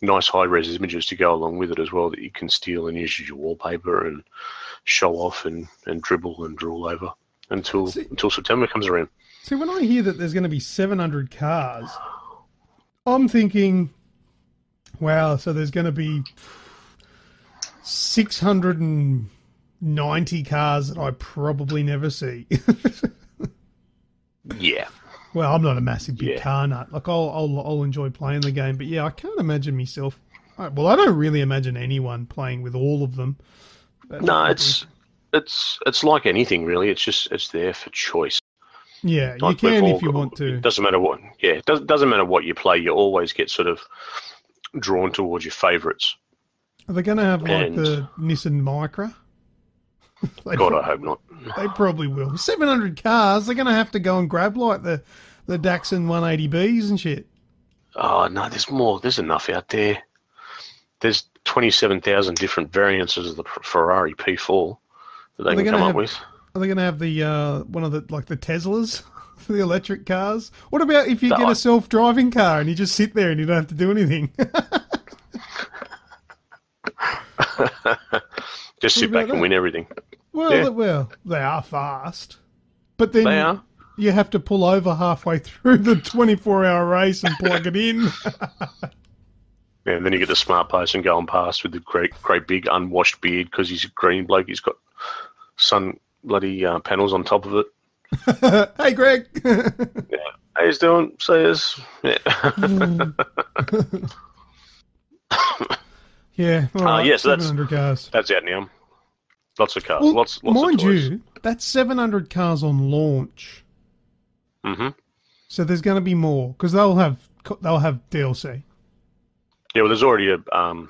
Speaker 1: nice high-res images to go along with it as well that you can steal and use as your wallpaper and show off and dribble and drool over until September comes around.
Speaker 2: See, when I hear that there's going to be 700 cars, I'm thinking, wow, so there's going to be 690 cars that I probably never see.
Speaker 1: Yeah.
Speaker 2: Well, I'm not a massive big car nut. Like, I'll enjoy playing the game, but yeah, I can't imagine myself. Well, I don't really imagine anyone playing with all of them.
Speaker 1: No, it's like anything really. It's there for choice.
Speaker 2: Yeah, you can if you want to.
Speaker 1: It doesn't matter what. Yeah, it doesn't matter what you play. You always get sort of drawn towards your favourites.
Speaker 2: Are they going to have like the Nissan Micra?
Speaker 1: God, I hope not.
Speaker 2: They probably will. 700 cars. They're going to have to go and grab like the Datsun 180Bs and shit.
Speaker 1: Oh no, there's more. There's enough out there. There's 27,000 different variants of the Ferrari P4 that they can come up with.
Speaker 2: Are they going to have the one of the like the Teslas, the electric cars? What about if you get a self-driving car and you just sit there and you don't have to do anything?
Speaker 1: Just sit back and win everything.
Speaker 2: Well, they are fast, but then
Speaker 1: they are.
Speaker 2: You have to pull over halfway through the 24-hour race and plug it in.
Speaker 1: Yeah, and then you get the smart person going past with the great big unwashed beard because he's a green bloke. He's got sun bloody panels on top of it.
Speaker 2: Hey, Greg.
Speaker 1: Yeah. How you doing? Say us. Yeah.
Speaker 2: Yeah. All right,
Speaker 1: yeah. So
Speaker 2: 700 cars.
Speaker 1: That's out now. Lots of cars.
Speaker 2: Well,
Speaker 1: lots
Speaker 2: mind
Speaker 1: of toys.
Speaker 2: you, that's 700 cars on launch.
Speaker 1: Mm-hmm.
Speaker 2: So there's going to be more because they'll have DLC.
Speaker 1: Yeah, well, there's already a. I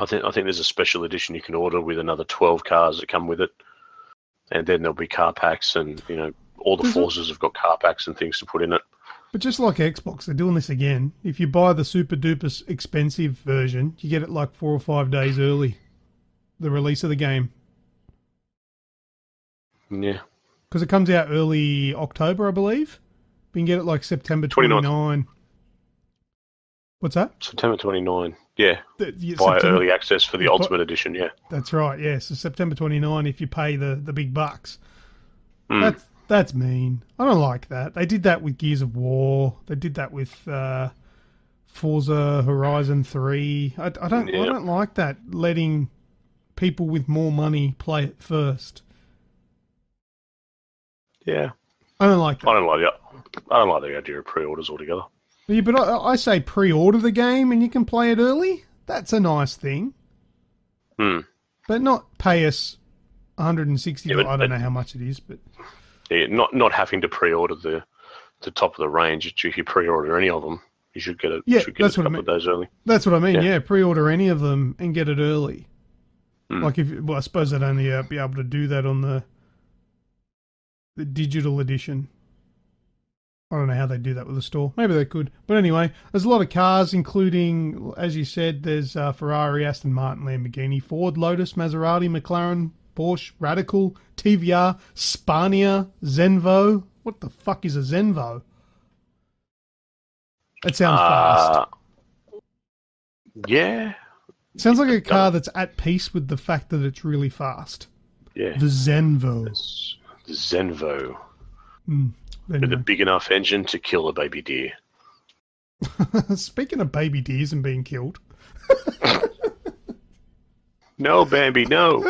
Speaker 1: think there's a special edition you can order with another 12 cars that come with it, and then there'll be car packs, and all the Forzas have got car packs and things to put in it.
Speaker 2: But just like Xbox, they're doing this again. If you buy the super duper expensive version, you get it like 4 or 5 days early, the release of the game.
Speaker 1: Yeah.
Speaker 2: Because it comes out early October, I believe. You can get it like September 29. What's that?
Speaker 1: September 29. Yeah.
Speaker 2: September,
Speaker 1: early access for the Ultimate Edition, yeah.
Speaker 2: That's right, yeah. So September 29 if you pay the big bucks.
Speaker 1: Mm.
Speaker 2: That's mean. I don't like that. They did that with Gears of War. They did that with Forza Horizon 3. I don't like that, letting people with more money play it first.
Speaker 1: Yeah.
Speaker 2: I don't like that.
Speaker 1: I don't like the idea of pre-orders altogether.
Speaker 2: Yeah, but I say pre-order the game and you can play it early. That's a nice thing.
Speaker 1: Hmm.
Speaker 2: But not pay us $160. Yeah, I don't know how much it is, but
Speaker 1: yeah, not having to pre-order the top of the range. If you pre-order any of them, you should get it.
Speaker 2: Yeah,
Speaker 1: that's what I mean. Of days early.
Speaker 2: That's what I mean. Yeah, pre-order any of them and get it early.
Speaker 1: Hmm.
Speaker 2: Like I suppose they'd only be able to do that on the digital edition. I don't know how they do that with the store. Maybe they could. But anyway, there's a lot of cars, including, as you said, there's Ferrari, Aston Martin, Lamborghini, Ford, Lotus, Maserati, McLaren, Porsche, Radical, TVR, Scania, Zenvo. What the fuck is a Zenvo? That sounds fast.
Speaker 1: Yeah.
Speaker 2: It sounds like a car that's at peace with the fact that it's really fast.
Speaker 1: Yeah.
Speaker 2: The Zenvo.
Speaker 1: The Zenvo.
Speaker 2: Anyway.
Speaker 1: With a big enough engine to kill a baby deer.
Speaker 2: Speaking of baby deers and being killed.
Speaker 1: No, Bambi, no.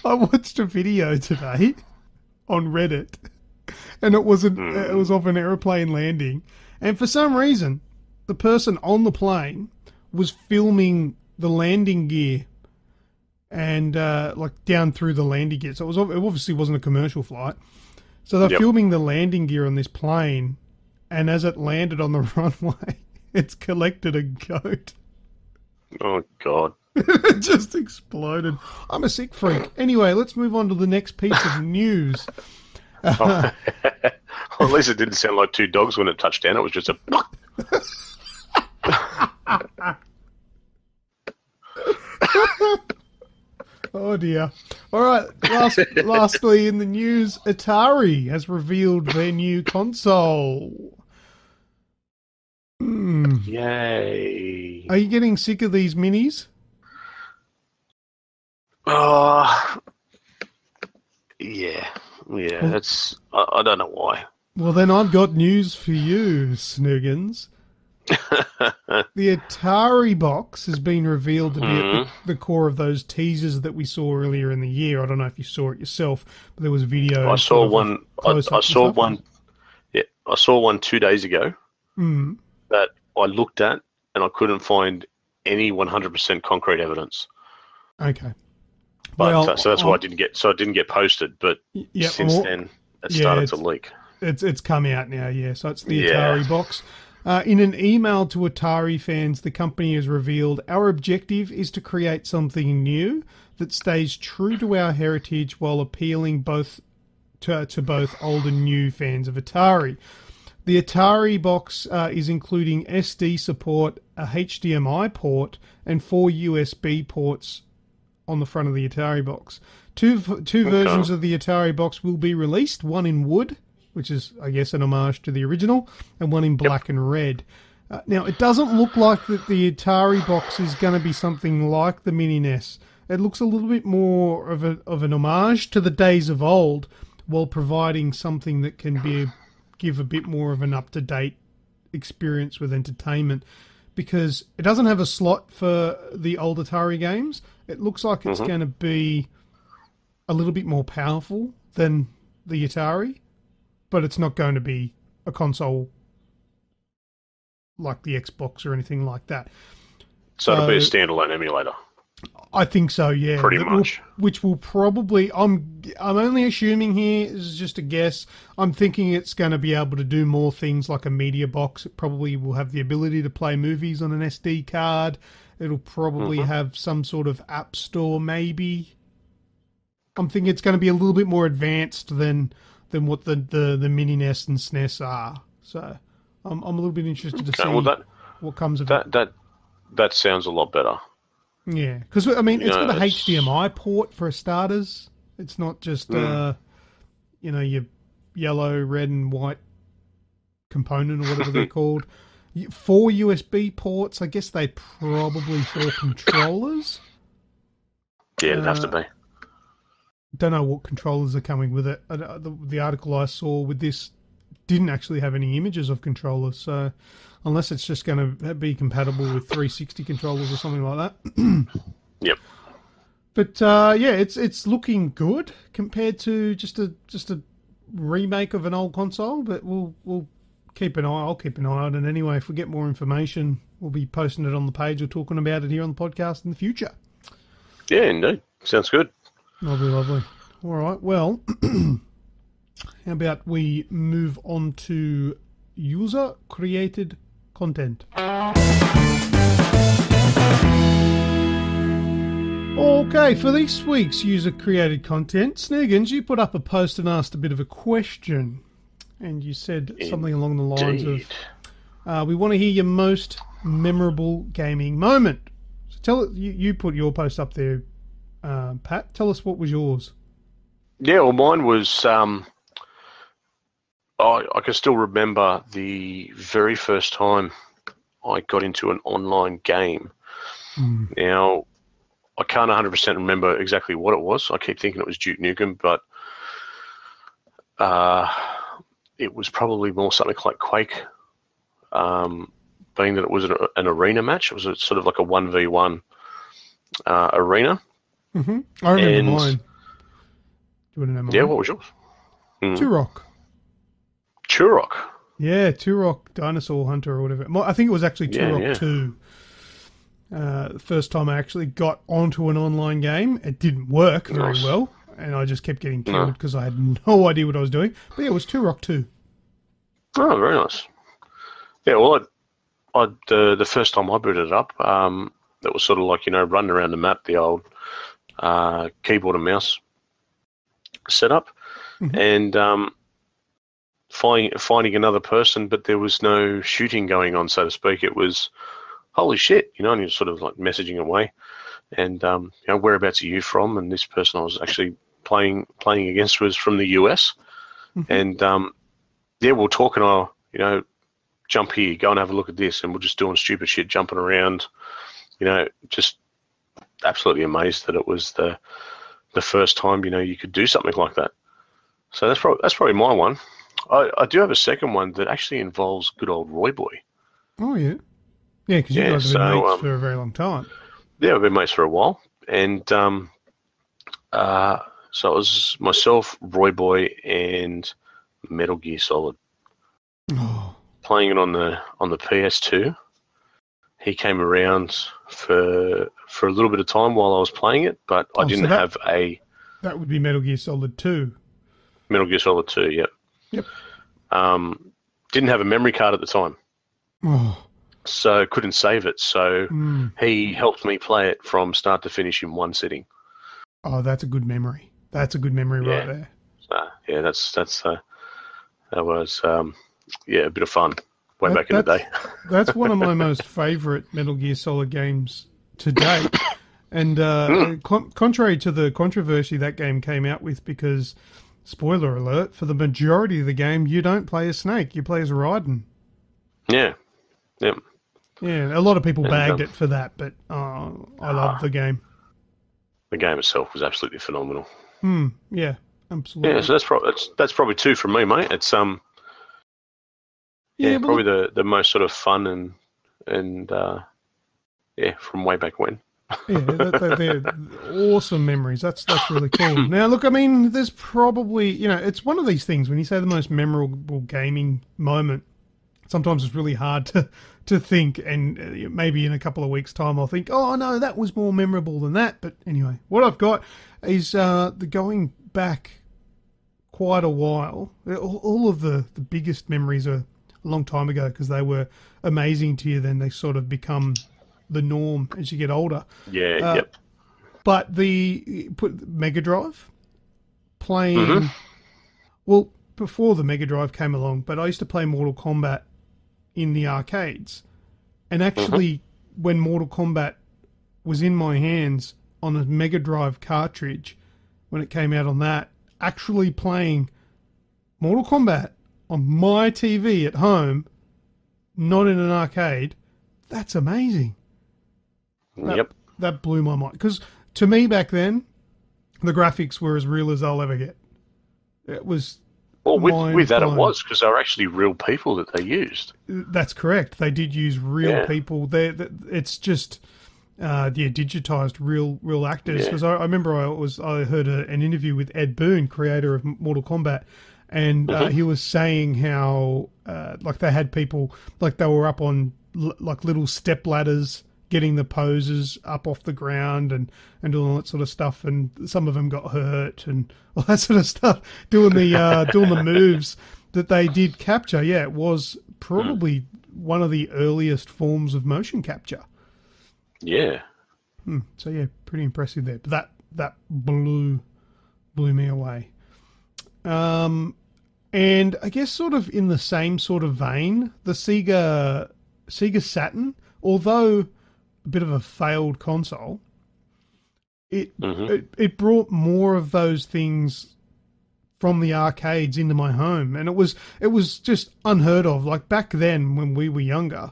Speaker 2: I watched a video today on Reddit, and it was of an aeroplane landing, and for some reason, the person on the plane was filming the landing gear and like down through the landing gear. So it obviously wasn't a commercial flight. So they're filming the landing gear on this plane, and as it landed on the runway, it's collected a goat.
Speaker 1: Oh, God.
Speaker 2: It just exploded. I'm a sick freak. Anyway, let's move on to the next piece of news.
Speaker 1: Well, at least it didn't sound like two dogs when it touched down. It was just a...
Speaker 2: Oh, dear. All right, lastly in the news, Atari has revealed their new console.
Speaker 1: Yay.
Speaker 2: Are you getting sick of these minis?
Speaker 1: Yeah. That's... I don't know why.
Speaker 2: Well, then I've got news for you, Snoogans. The Atari box has been revealed to be at the core of those teasers that we saw earlier in the year. I don't know if you saw it yourself, but there was a video.
Speaker 1: I saw one. I saw one. Yeah, I saw one 2 days ago that I looked at, and I couldn't find any 100% concrete evidence.
Speaker 2: Okay.
Speaker 1: But so that's why I didn't get. So it didn't get posted. But since then, it started to leak.
Speaker 2: It's come out now. Yeah. So it's the Atari box. In an email to Atari fans, the company has revealed, our objective is to create something new that stays true to our heritage while appealing to both old and new fans of Atari. The Atari box is including SD support, a HDMI port, and 4 USB ports on the front of the Atari box. Two versions of the Atari box will be released, one in wood, which is, I guess, an homage to the original, and one in black and red. Now, it doesn't look like that the Atari box is going to be something like the Mini NES. It looks a little bit more of an homage to the days of old, while providing something that can give a bit more of an up-to-date experience with entertainment. Because it doesn't have a slot for the old Atari games. It looks like it's going to be a little bit more powerful than the Atari. But it's not going to be a console like the Xbox or anything like that.
Speaker 1: So it'll be a standalone emulator.
Speaker 2: I think so, yeah.
Speaker 1: Pretty much.
Speaker 2: Which will probably... I'm only assuming here, this is just a guess. I'm thinking it's going to be able to do more things like a media box. It probably will have the ability to play movies on an SD card. It'll probably have some sort of app store, maybe. I'm thinking it's going to be a little bit more advanced than what the Mini NES and SNES are. So I'm a little bit interested to see what comes of it.
Speaker 1: That sounds a lot better.
Speaker 2: Yeah, because, I mean, it's got a HDMI port for starters. It's not just, your yellow, red, and white component or whatever they're called. 4 USB ports. I guess they probably for controllers.
Speaker 1: Yeah, it'd have to be.
Speaker 2: Don't know what controllers are coming with it. The article I saw with this didn't actually have any images of controllers, so unless it's just going to be compatible with 360 controllers or something like that.
Speaker 1: Yep.
Speaker 2: But it's looking good compared to just a remake of an old console. But we'll keep an eye. I'll keep an eye on it anyway. If we get more information, we'll be posting it on the page or talking about it here on the podcast in the future.
Speaker 1: Yeah, indeed. Sounds good.
Speaker 2: Lovely. All right. Well, how about we move on to user-created content? Okay, for this week's user-created content, Snoogans, you put up a post and asked a bit of a question. And you said something along the lines of, we want to hear your most memorable gaming moment. So you put your post up there, Pat. Tell us what was yours.
Speaker 1: Yeah, well, mine was, I can still remember the very first time I got into an online game. Now, I can't 100% remember exactly what it was. I keep thinking it was Duke Nukem, but it was probably more something like Quake, being that it was an arena match. It was sort of like a 1v1 arena.
Speaker 2: Mm-hmm. I remember mine. Do you want to know mine?
Speaker 1: Yeah, what was yours?
Speaker 2: Turok.
Speaker 1: Turok?
Speaker 2: Yeah, Turok Dinosaur Hunter or whatever. I think it was actually Turok 2. The first time I actually got onto an online game, it didn't work very well. and I just kept getting
Speaker 1: No.
Speaker 2: killed because I had no idea what I was doing. But yeah, it was Turok 2.
Speaker 1: Oh, very nice. Yeah, well, the first time I booted it up, it was sort of like, running around the map, the old keyboard and mouse setup, and finding another person, but there was no shooting going on, so to speak. It was, holy shit, and you're sort of like messaging away, and whereabouts are you from? And this person I was actually playing against was from the US, and we're talking, jump here, go and have a look at this, and we're just doing stupid shit, jumping around, just absolutely amazed that it was the first time, you could do something like that. So that's probably my one. I do have a second one that actually involves good old Roy Boy.
Speaker 2: Oh, yeah. Yeah, because you guys have been mates for a very long time.
Speaker 1: Yeah, we've been mates for a while. And so it was myself, Roy Boy, and Metal Gear Solid.
Speaker 2: Oh.
Speaker 1: Playing it on the PS2. He came around for a little bit of time while I was playing it, but I didn't have a...
Speaker 2: That would be Metal Gear Solid 2.
Speaker 1: Metal Gear Solid 2, yep.
Speaker 2: Yep.
Speaker 1: Didn't have a memory card at the time.
Speaker 2: Oh.
Speaker 1: So couldn't save it. So he helped me play it from start to finish in one sitting.
Speaker 2: Oh, that's a good memory. That's a good memory right there.
Speaker 1: Yeah, that was a bit of fun way back in the day.
Speaker 2: That's one of my most favourite Metal Gear Solid games to date. And contrary to the controversy that game came out with, because, spoiler alert, for the majority of the game, you don't play as Snake, you play as Raiden.
Speaker 1: Yeah. Yep.
Speaker 2: Yeah, a lot of people bagged it for that, but I love the game.
Speaker 1: The game itself was absolutely phenomenal.
Speaker 2: Yeah, absolutely.
Speaker 1: Yeah, so that's probably two from me, mate. It's probably the most sort of fun and from way back when.
Speaker 2: Yeah, they're awesome memories. That's really cool. Now, look, I mean, there's probably, it's one of these things when you say the most memorable gaming moment. Sometimes it's really hard to think, and maybe in a couple of weeks' time I'll think, oh no, that was more memorable than that. But anyway, what I've got is the going back quite a while. All of the biggest memories are a long time ago because they were amazing to you. Then they sort of become the norm as you get older.
Speaker 1: Yeah, yep.
Speaker 2: But put Mega Drive playing. Well, before the Mega Drive came along, but I used to play Mortal Kombat in the arcades, and actually when Mortal Kombat was in my hands on a Mega Drive cartridge when it came out on that, actually playing Mortal Kombat on my TV at home, not in an arcade, that's amazing. That blew my mind, because to me back then the graphics were as real as I'll ever get. It was...
Speaker 1: Well, with that, it was because they were actually real people that they used.
Speaker 2: That's correct. They did use real people. It's just, digitized real actors. Because I remember I heard an interview with Ed Boon, creator of Mortal Kombat, and he was saying how like they had people, like they were up on like little step ladders, getting the poses up off the ground and all that sort of stuff, and some of them got hurt and all that sort of stuff, doing the moves that they did capture. Yeah, it was probably one of the earliest forms of motion capture.
Speaker 1: Yeah.
Speaker 2: So yeah, pretty impressive there. But that blew me away. And I guess sort of in the same sort of vein, the Sega Saturn, although a bit of a failed console, it brought more of those things from the arcades into my home, and it was just unheard of. Like back then when we were younger,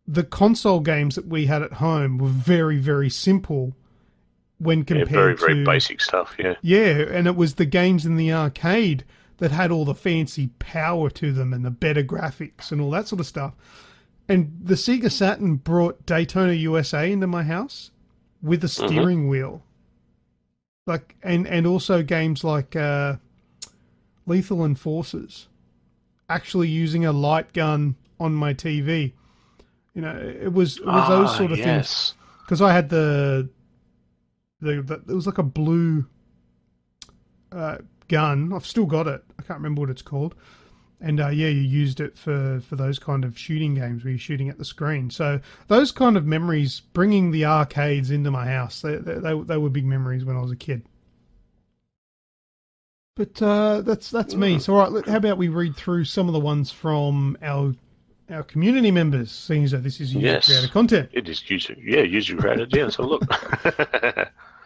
Speaker 2: the console games that we had at home were very, very simple when compared to
Speaker 1: very basic stuff.
Speaker 2: Yeah, and it was the games in the arcade that had all the fancy power to them and the better graphics and all that sort of stuff. And the Sega Saturn brought Daytona USA into my house with a steering wheel. Like, and also games like Lethal Enforcers, actually using a light gun on my TV. It was those sort of things. Because I had it was like a blue gun. I've still got it. I can't remember what it's called. And yeah, you used it for those kind of shooting games where you're shooting at the screen. So those kind of memories, bringing the arcades into my house, they were big memories when I was a kid. But that's me. So all right, how about we read through some of the ones from our community members, seeing as though this is user-created content.
Speaker 1: It is user-created. Yeah, so look.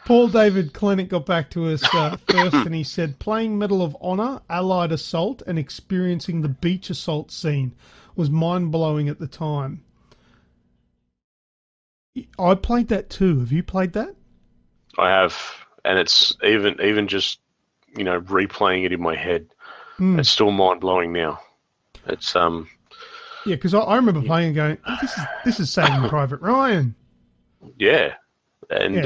Speaker 2: Paul David Klenick got back to us first, and he said, playing Medal of Honor, Allied Assault, and experiencing the beach assault scene was mind-blowing at the time. I played that too. Have you played that?
Speaker 1: I have, and it's even just, replaying it in my head, it's still mind-blowing now. It's
Speaker 2: yeah, because I remember playing and going, oh, this is Saving Private Ryan.
Speaker 1: Yeah, and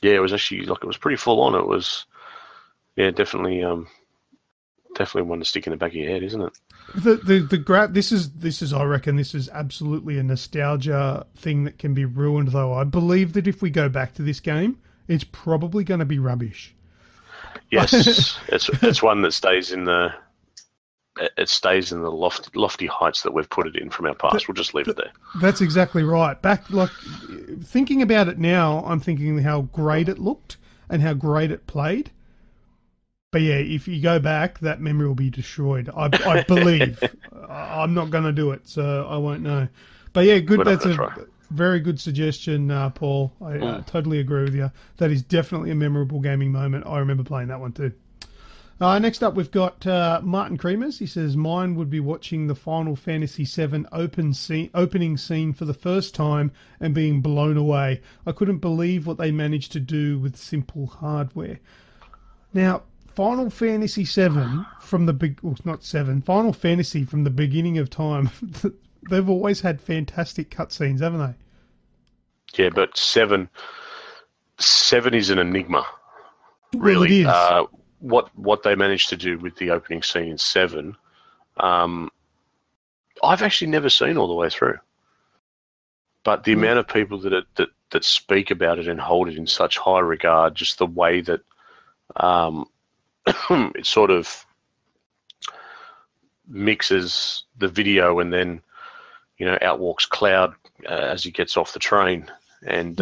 Speaker 1: it was actually it was pretty full on. It was, definitely one to stick in the back of your head, isn't it?
Speaker 2: This is I reckon this is absolutely a nostalgia thing that can be ruined. Though I believe that if we go back to this game, it's probably going to be rubbish.
Speaker 1: Yes, it's one that stays in the lofty heights that we've put it in from our past. We'll just leave it there.
Speaker 2: That's exactly right. Thinking about it now, I'm thinking how great it looked and how great it played. But yeah, if you go back, that memory will be destroyed. I believe. I'm not going to do it, so I won't know. But yeah, good. That's a very good suggestion, Paul. I totally agree with you. That is definitely a memorable gaming moment. I remember playing that one too. Next up, we've got Martin Creamers. He says, mine would be watching the Final Fantasy VII opening scene for the first time and being blown away. I couldn't believe what they managed to do with simple hardware. Now, Final Fantasy VII from Final Fantasy from the beginning of time, they've always had fantastic cutscenes, haven't they?
Speaker 1: Yeah, but 7 is an enigma, really.
Speaker 2: Well, it is.
Speaker 1: What they managed to do with the opening scene in 7, I've actually never seen all the way through. But the amount of people that speak about it and hold it in such high regard, just the way that it sort of mixes the video and then, out walks Cloud as he gets off the train and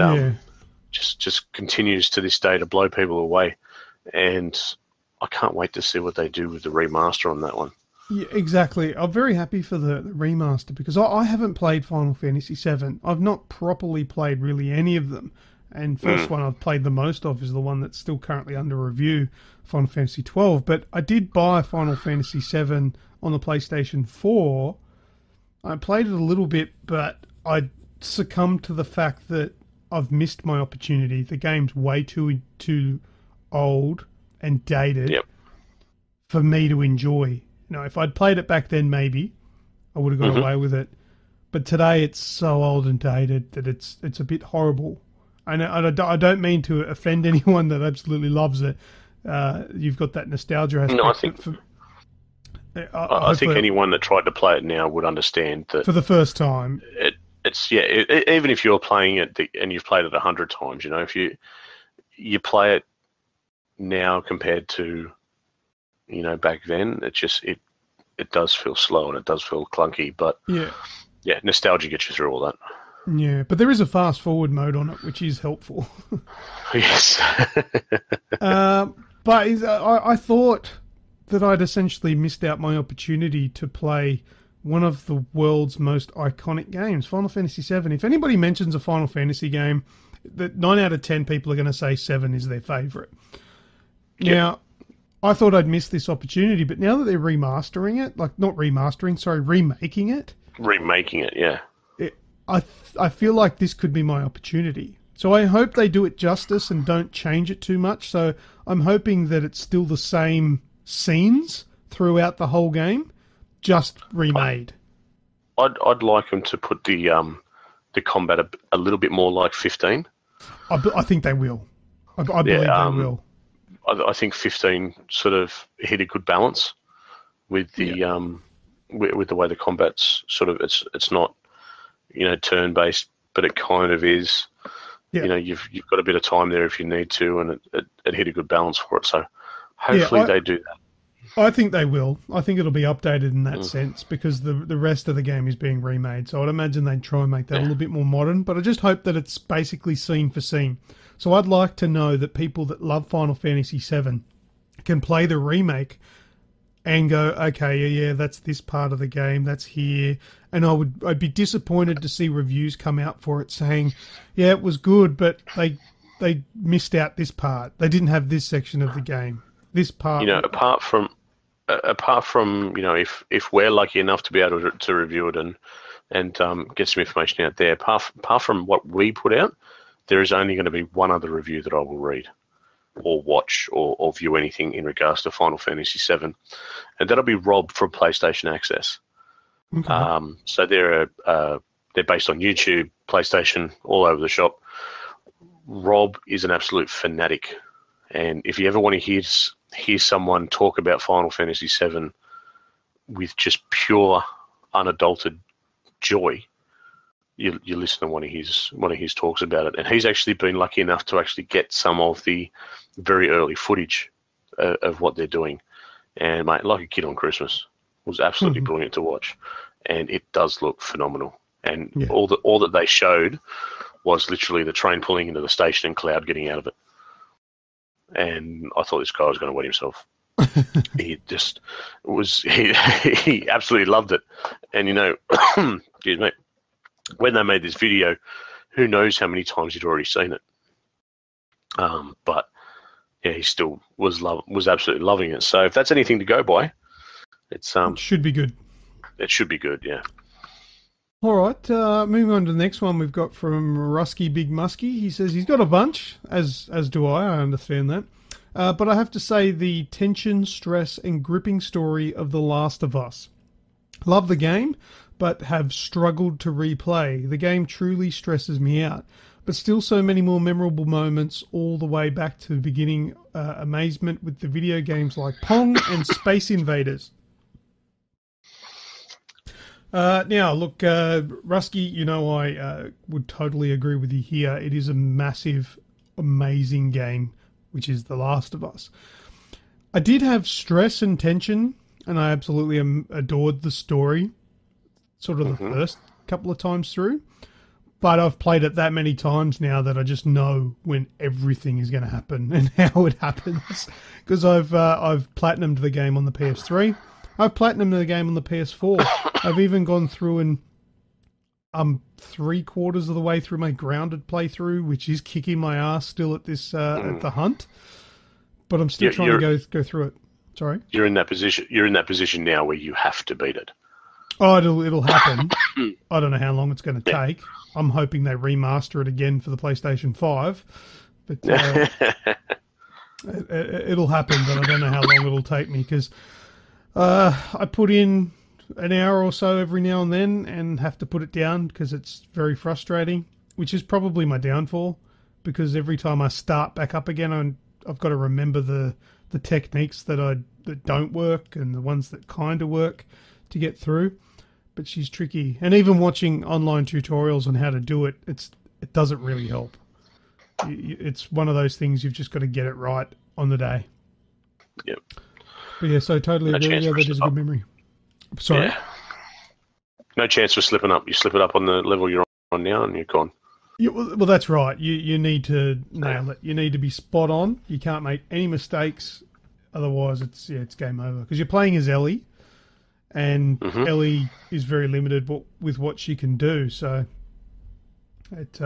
Speaker 1: just continues to this day to blow people away. And I can't wait to see what they do with the remaster on that one. Yeah,
Speaker 2: exactly. I'm very happy for the remaster because I haven't played Final Fantasy VII. I've not properly played really any of them. And first one I've played the most of is the one that's still currently under review, Final Fantasy XII. But I did buy Final Fantasy VII on the PlayStation 4. I played it a little bit, but I succumbed to the fact that I've missed my opportunity. The game's way too old and dated for me to enjoy. If I'd played it back then, maybe I would have got away with it. But today it's so old and dated that it's a bit horrible. And I don't mean to offend anyone that absolutely loves it. You've got that nostalgia aspect.
Speaker 1: No, I think anyone that tried to play it now would understand that
Speaker 2: for the first time.
Speaker 1: Even if you're playing it and you've played it 100 times, if you play it now compared to back then, it does feel slow and it does feel clunky, but nostalgia gets you through all that.
Speaker 2: Yeah, but there is a fast forward mode on it, which is helpful.
Speaker 1: Yes.
Speaker 2: But I thought that I'd essentially missed out my opportunity to play one of the world's most iconic games, Final Fantasy VII. If anybody mentions a Final Fantasy game, that 9 out of 10 people are going to say 7 is their favourite. Yep. Now, I thought I'd missed this opportunity, but now that they're remaking it.
Speaker 1: Remaking it, yeah.
Speaker 2: I feel like this could be my opportunity. So I hope they do it justice and don't change it too much. So I'm hoping that it's still the same scenes throughout the whole game, just remade.
Speaker 1: I'd like them to put the combat a little bit more like 15.
Speaker 2: I think they will. I believe they will.
Speaker 1: I think 15 sort of hit a good balance with the with the way the combat's sort of it's not turn based, but it kind of is.
Speaker 2: Yeah.
Speaker 1: You know, you've got a bit of time there if you need to, and it hit a good balance for it. So hopefully they do that.
Speaker 2: I think they will. I think it'll be updated in that sense because the rest of the game is being remade. So I'd imagine they'd try and make that a little bit more modern. But I just hope that it's basically scene for scene. So I'd like to know that people that love Final Fantasy VII can play the remake and go, okay, yeah, that's this part of the game, that's here. And I'd be disappointed to see reviews come out for it saying, yeah, it was good, but they missed out this part. They didn't have this section of the game. This part,
Speaker 1: you know, apart from you know, if we're lucky enough to be able to review it and get some information out there, apart from what we put out, there is only going to be one other review that I will read or watch or view anything in regards to Final Fantasy VII, and that'll be Rob from PlayStation Access. Okay. So they're based on YouTube, PlayStation, all over the shop. Rob is an absolute fanatic, and if you ever want to hear someone talk about Final Fantasy VII with just pure, unadulterated joy, you listen to one of his talks about it. And he's actually been lucky enough to actually get some of the very early footage of what they're doing. And mate, like a kid on Christmas, it was absolutely brilliant to watch, and it does look phenomenal. And all that they showed was literally the train pulling into the station and Cloud getting out of it. And I thought this guy was going to wet himself. He absolutely loved it. And you know, excuse me, when they made this video, who knows how many times he'd already seen it. But yeah, he still was absolutely loving it. So if that's anything to go by, it
Speaker 2: should be good.
Speaker 1: It should be good, yeah.
Speaker 2: All right, moving on to the next one we've got from Rusky Big Muskie. He says he's got a bunch, as do I understand that. But I have to say the tension, stress, and gripping story of The Last of Us. Love the game, but have struggled to replay. The game truly stresses me out, but still so many more memorable moments all the way back to the beginning. Amazement with the video games like Pong and Space Invaders. Now, look, Rusky, you know I would totally agree with you here. It is a massive, amazing game, which is The Last of Us. I did have stress and tension, and I absolutely adored the story, sort of the first couple of times through. But I've played it that many times now that I just know when everything is going to happen and how it happens. Because I've platinumed the game on the PS3. I've platinumed the game on the PS4. I've even gone through and I'm 3/4 of the way through my grounded playthrough, which is kicking my ass still at this at the hunt. But I'm still trying to go through it. Sorry.
Speaker 1: You're in that position. You're in that position now where you have to beat it.
Speaker 2: Oh, it'll happen. I don't know how long it's going to take. I'm hoping they remaster it again for the PlayStation 5, but it'll happen. But I don't know how long it'll take me because I put in an hour or so every now and then and have to put it down because it's very frustrating, which is probably my downfall because every time I start back up again, I've got to remember the techniques that don't work and the ones that kind of work to get through. But she's tricky. And even watching online tutorials on how to do it, it doesn't really help. It's one of those things you've just got to get it right on the day.
Speaker 1: Yep.
Speaker 2: But yeah, so totally agree. Yeah, that is a good memory. Sorry?
Speaker 1: Yeah. No chance for slipping up. You slip it up on the level you're on now and you're gone.
Speaker 2: Yeah, well, that's right. You need to nail it. You need to be spot on. You can't make any mistakes. Otherwise, it's game over. Because you're playing as Ellie. And Ellie is very limited with what she can do, so it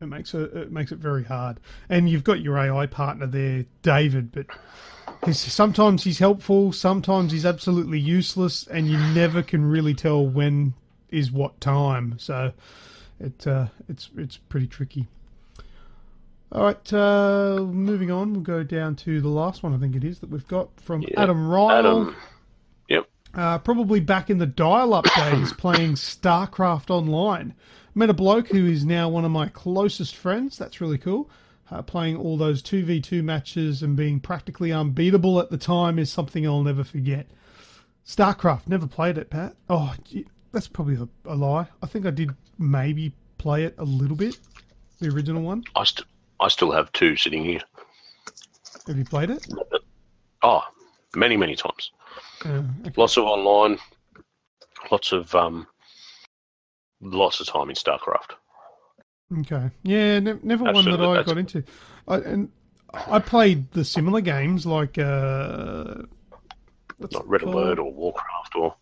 Speaker 2: makes it very hard. And you've got your AI partner there, David, but sometimes he's helpful, sometimes he's absolutely useless, and you never can really tell when is what time. So it's pretty tricky. All right, moving on, we'll go down to the last one. I think it is that we've got from Adam Ryle.
Speaker 1: Adam. Yep.
Speaker 2: Probably back in the dial-up days playing StarCraft Online. Met a bloke who is now one of my closest friends. That's really cool. Playing all those 2v2 matches and being practically unbeatable at the time is something I'll never forget. StarCraft, never played it, Pat. Oh, that's probably a lie. I think I did maybe play it a little bit. The original one?
Speaker 1: I still have 2 sitting here.
Speaker 2: Have you played it?
Speaker 1: Oh, many, many times.
Speaker 2: Okay.
Speaker 1: Lots of online, lots of time in StarCraft.
Speaker 2: Okay. Yeah, never one that I got into. I played the similar games like
Speaker 1: Not Red Alert or Warcraft or...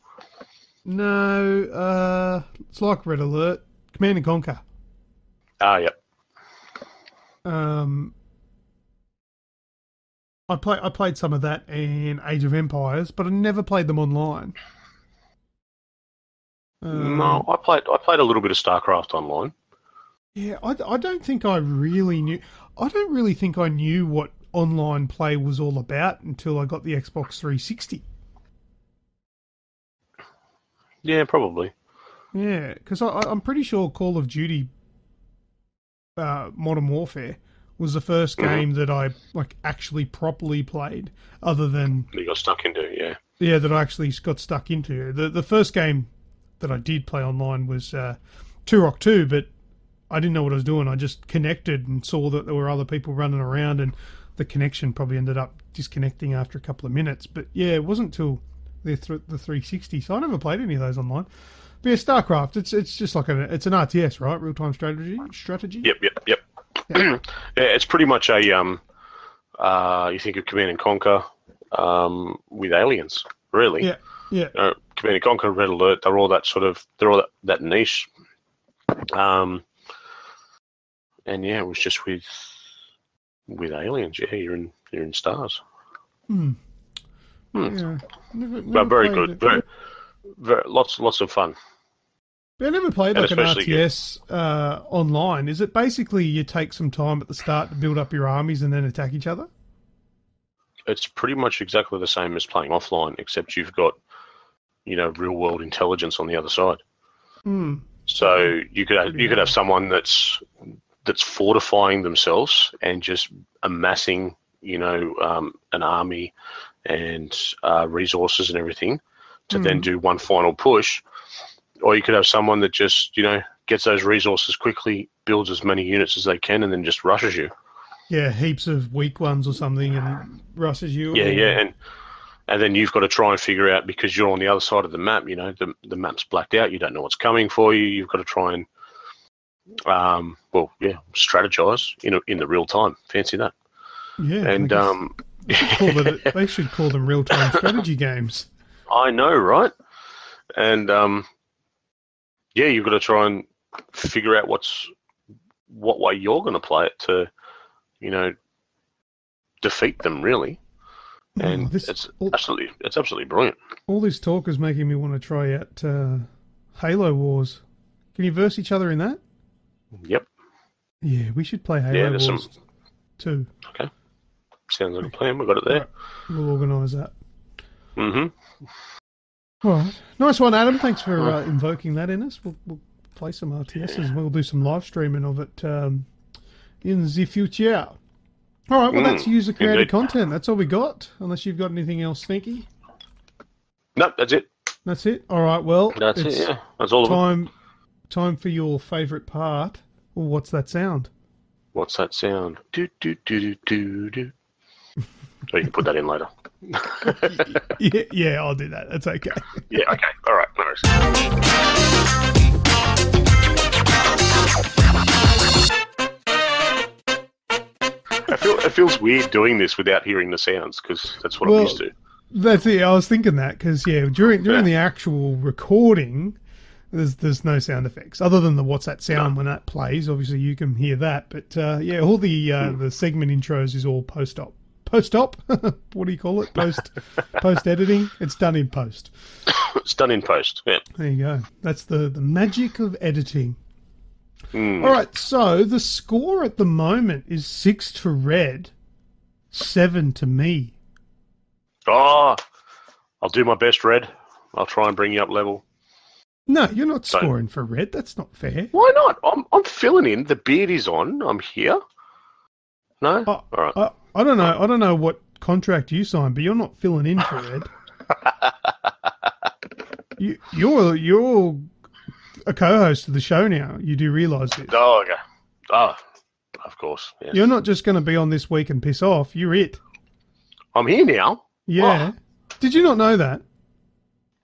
Speaker 2: No, it's like Red Alert, Command and Conquer.
Speaker 1: Ah, yep.
Speaker 2: I played some of that and Age of Empires, but I never played them online.
Speaker 1: No, I played a little bit of StarCraft online.
Speaker 2: Yeah, I don't think I really knew. I don't really think I knew what online play was all about until I got the Xbox 360.
Speaker 1: Yeah, probably.
Speaker 2: Yeah, because I'm pretty sure Call of Duty Modern Warfare was the first game that I actually properly played, other than
Speaker 1: You got stuck into, yeah.
Speaker 2: Yeah, that I actually got stuck into. The first game that I did play online was Turok 2, but I didn't know what I was doing. I just connected and saw that there were other people running around, and the connection probably ended up disconnecting after a couple of minutes. But yeah, it wasn't till the 360, so I never played any of those online. But yeah, StarCraft, it's just like it's an RTS, right? Real time strategy.
Speaker 1: Yep. Yeah, it's pretty much a you think of Command and Conquer with aliens, really.
Speaker 2: Yeah.
Speaker 1: Command and Conquer, Red Alert, they're all that niche. And yeah, it was just with aliens. Yeah, you're in stars.
Speaker 2: Yeah, never
Speaker 1: But very
Speaker 2: played
Speaker 1: good.
Speaker 2: it.
Speaker 1: Very, lots of fun.
Speaker 2: But I never played like an
Speaker 1: especially
Speaker 2: RTS online. Is it basically you take some time at the start to build up your armies and then attack each other?
Speaker 1: It's pretty much exactly the same as playing offline, except you've got, real world intelligence on the other side. So you could have someone that's fortifying themselves and just amassing, an army and resources and everything to then do one final push. Or you could have someone that just, gets those resources quickly, builds as many units as they can, and then just rushes you.
Speaker 2: Yeah, heaps of weak ones or something, and rushes you.
Speaker 1: Yeah, and then you've got to try and figure out, because you're on the other side of the map, the map's blacked out, you don't know what's coming for you, you've got to try and, strategize in the real time. Fancy that.
Speaker 2: Yeah,
Speaker 1: and
Speaker 2: they should call them real-time strategy games.
Speaker 1: I know, right? And you've got to try and figure out what way you're going to play it to, defeat them, really. And it's absolutely brilliant.
Speaker 2: All this talk is making me want to try out Halo Wars. Can you verse each other in that?
Speaker 1: Yep.
Speaker 2: Yeah, we should play Halo Wars too.
Speaker 1: Okay. Sounds like a plan. We've got it there.
Speaker 2: Right. We'll organise that.
Speaker 1: Mm-hmm.
Speaker 2: All right. Nice one, Adam. Thanks for invoking that in us. We'll play some RTSs and we'll do some live streaming of it in the future. All right, well, that's user-created content. That's all we got, unless you've got anything else sneaky.
Speaker 1: Nope, that's it.
Speaker 2: That's it? All right, well,
Speaker 1: that's it, yeah. That's all of it.
Speaker 2: Time for your favourite part. Well, what's that sound?
Speaker 1: What's that sound? Do, do, do, do, do, do. Oh, you can put that in later.
Speaker 2: yeah, I'll do that. That's okay.
Speaker 1: Yeah, okay. All right, no worries. It feels weird doing this without hearing the sounds, because that's what I'm used to.
Speaker 2: That's it. I was thinking that because during the actual recording, there's no sound effects other than the what's that sound when that plays. Obviously, you can hear that, but all the segment intros is all post-op. Post-op? What do you call it? Post editing. It's done in post.
Speaker 1: It's done in post. Yeah.
Speaker 2: There you go. That's the magic of editing. All right, so the score at the moment is 6 to Red, 7 to me.
Speaker 1: Oh, I'll do my best, Red. I'll try and bring you up level.
Speaker 2: No, you're not scoring for Red. That's not fair.
Speaker 1: Why not? I'm filling in. The beard is on. I'm here. No? All right.
Speaker 2: I don't know. I don't know what contract you signed, but you're not filling in for Red. You're a co-host of the show now. You do realise this?
Speaker 1: Oh, okay. Oh, of course. Yes.
Speaker 2: You're not just going to be on this week and piss off. You're it.
Speaker 1: I'm here now.
Speaker 2: Yeah.
Speaker 1: Oh.
Speaker 2: Did you not know that?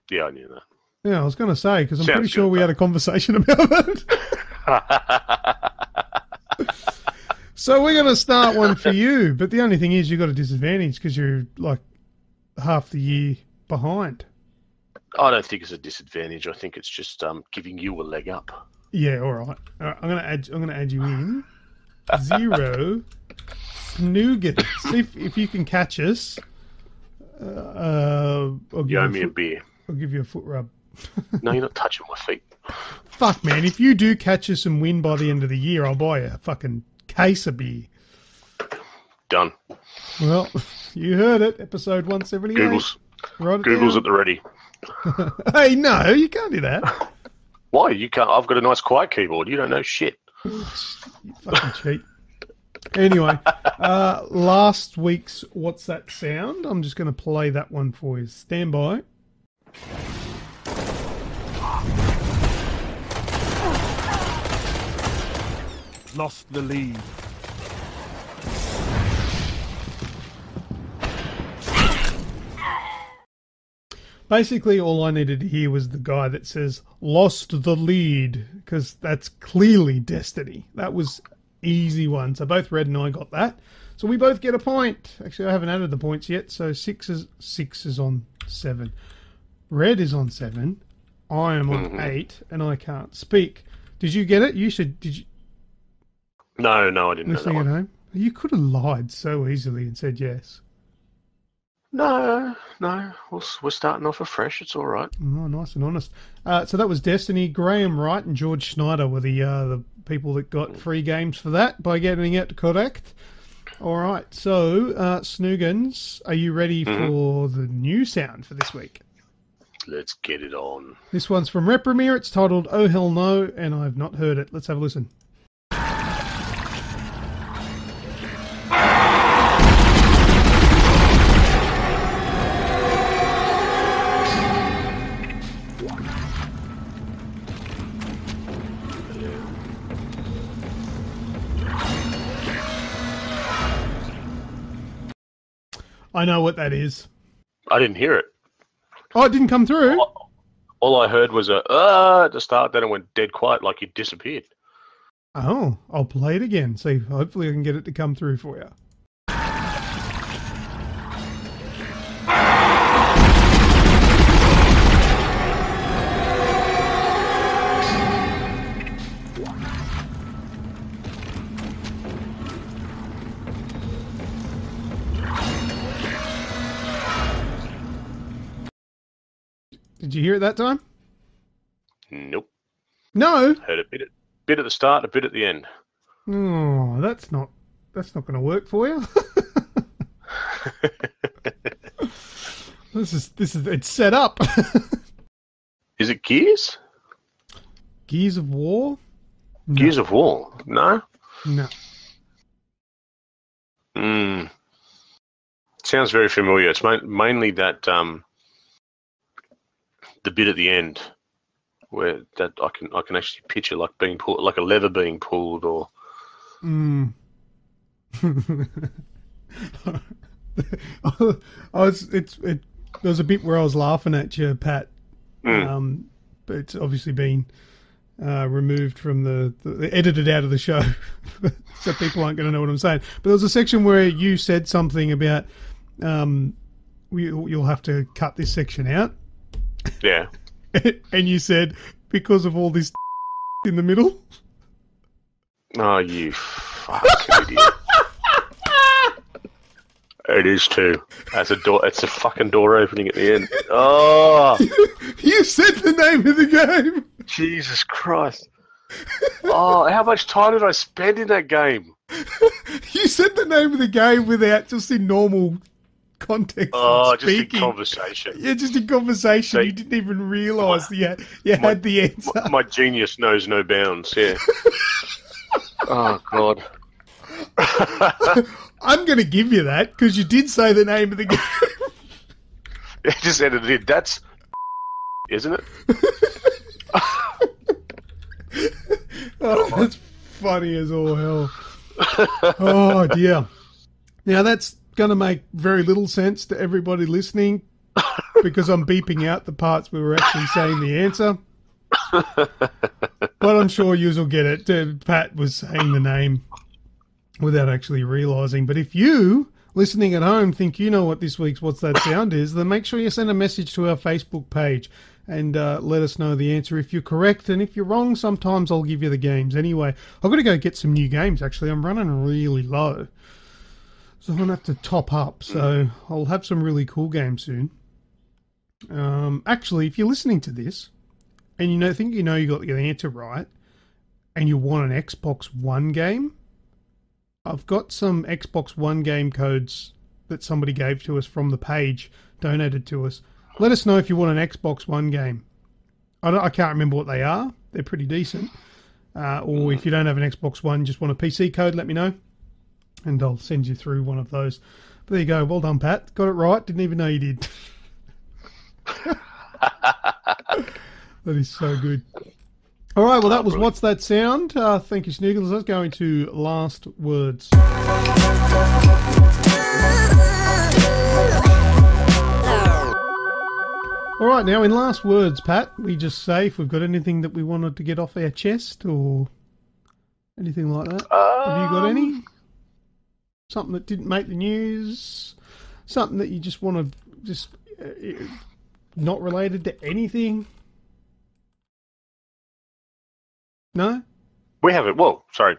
Speaker 1: Yeah, I knew that.
Speaker 2: Yeah, I was going to say, because I'm
Speaker 1: Sounds
Speaker 2: pretty sure
Speaker 1: good,
Speaker 2: we had a conversation about that. So we're going to start one for you, but the only thing is you've got a disadvantage because you're like half the year behind.
Speaker 1: I don't think it's a disadvantage. I think it's just giving you a leg up.
Speaker 2: Yeah, all right. I'm going to add you in. 0 Snoogans. See if you can catch us.
Speaker 1: You owe me a beer.
Speaker 2: I'll give you a foot rub.
Speaker 1: No, you're not touching my feet.
Speaker 2: Fuck, man. If you do catch us and win by the end of the year, I'll buy you a fucking case of beer.
Speaker 1: Done.
Speaker 2: Well, you heard it. Episode 178.
Speaker 1: Google's at the ready.
Speaker 2: Hey, no, you can't do that.
Speaker 1: Why? You can't. I've got a nice quiet keyboard. You don't know shit.
Speaker 2: You fucking cheat. Anyway, last week's What's That Sound? I'm just going to play that one for you. Stand by.
Speaker 3: Lost the lead.
Speaker 2: Basically, all I needed to hear was the guy that says, lost the lead, because that's clearly Destiny. That was easy one. So both Red and I got that. So we both get a point. Actually, I haven't added the points yet, so 6 is on 7. Red is on 7. I am on 8, and I can't speak. Did you get it? Did you?
Speaker 1: No, I didn't know that
Speaker 2: Listening at
Speaker 1: one.
Speaker 2: home? You could have lied so easily and said yes.
Speaker 1: No. We're starting off afresh. It's all right.
Speaker 2: Oh, nice and honest. So that was Destiny. Graham Wright and George Schneider were the people that got free games for that by getting it correct. All right. So, Snoogans, are you ready for the new sound for this week?
Speaker 1: Let's get it on.
Speaker 2: This one's from Repremier. It's titled Oh Hell No, and I've not heard it. Let's have a listen. I know what that is.
Speaker 1: I didn't hear it.
Speaker 2: Oh, it didn't come through?
Speaker 1: All I heard was at the start, then it went dead quiet like it disappeared.
Speaker 2: Oh, I'll play it again. See, hopefully I can get it to come through for you. Did you hear it that time?
Speaker 1: Nope.
Speaker 2: No.
Speaker 1: Heard a bit at the start, a bit at the end.
Speaker 2: Oh, that's not going to work for you. This is it's set up.
Speaker 1: Is it Gears?
Speaker 2: Gears of War? No.
Speaker 1: Gears of War? No.
Speaker 2: No.
Speaker 1: Sounds very familiar. It's mainly that the bit at the end where that I can actually picture like being pulled, like a lever being pulled, or.
Speaker 2: There was a bit where I was laughing at you, Pat. But it's obviously been removed from the edited out of the show, so people aren't going to know what I'm saying. But there was a section where you said something about you'll have to cut this section out.
Speaker 1: Yeah.
Speaker 2: And you said because of all this in the middle.
Speaker 1: Oh, you fucking idiot! It is too. That's a door. It's a fucking door opening at the end. Oh,
Speaker 2: you said the name of the game.
Speaker 1: Jesus Christ! Oh, how much time did I spend in that game?
Speaker 2: You said the name of the game without just in normal context.
Speaker 1: Oh,
Speaker 2: just
Speaker 1: in conversation.
Speaker 2: Yeah, just in conversation.
Speaker 1: So,
Speaker 2: you didn't even realise you had the answer.
Speaker 1: My genius knows no bounds. Yeah. Oh God.
Speaker 2: I'm going to give you that because you did say the name of the game.
Speaker 1: It just edited it. That's, isn't it?
Speaker 2: Oh, that's funny as all hell. Oh, dear. Now, that's going to make very little sense to everybody listening because I'm beeping out the parts we were actually saying the answer. But I'm sure yous will get it. Pat was saying the name without actually realising. But if you, listening at home, think you know what this week's What's That Sound is, then make sure you send a message to our Facebook page and let us know the answer if you're correct. And if you're wrong, sometimes I'll give you the games. Anyway, I've got to go get some new games, actually. I'm running really low. So I'm going to have to top up. So I'll have some really cool games soon. Actually, if you're listening to this and you got the answer right and you want an Xbox One game, I've got some Xbox One game codes that somebody gave to us from the page, donated to us. Let us know if you want an Xbox One game. I can't remember what they are. They're pretty decent. Or if you don't have an Xbox One, just want a PC code, let me know. And I'll send you through one of those. But there you go. Well done, Pat. Got it right. Didn't even know you did. That is so good. All right. Well, that was What's That Sound? Thank you, Snoogans. Let's go into last words. All right. Now, in last words, Pat, we just say if we've got anything that we wanted to get off our chest or anything like that. Have you got any? Something that didn't make the news? Something that you just want to not related to anything? No?
Speaker 1: We have it. Well, sorry.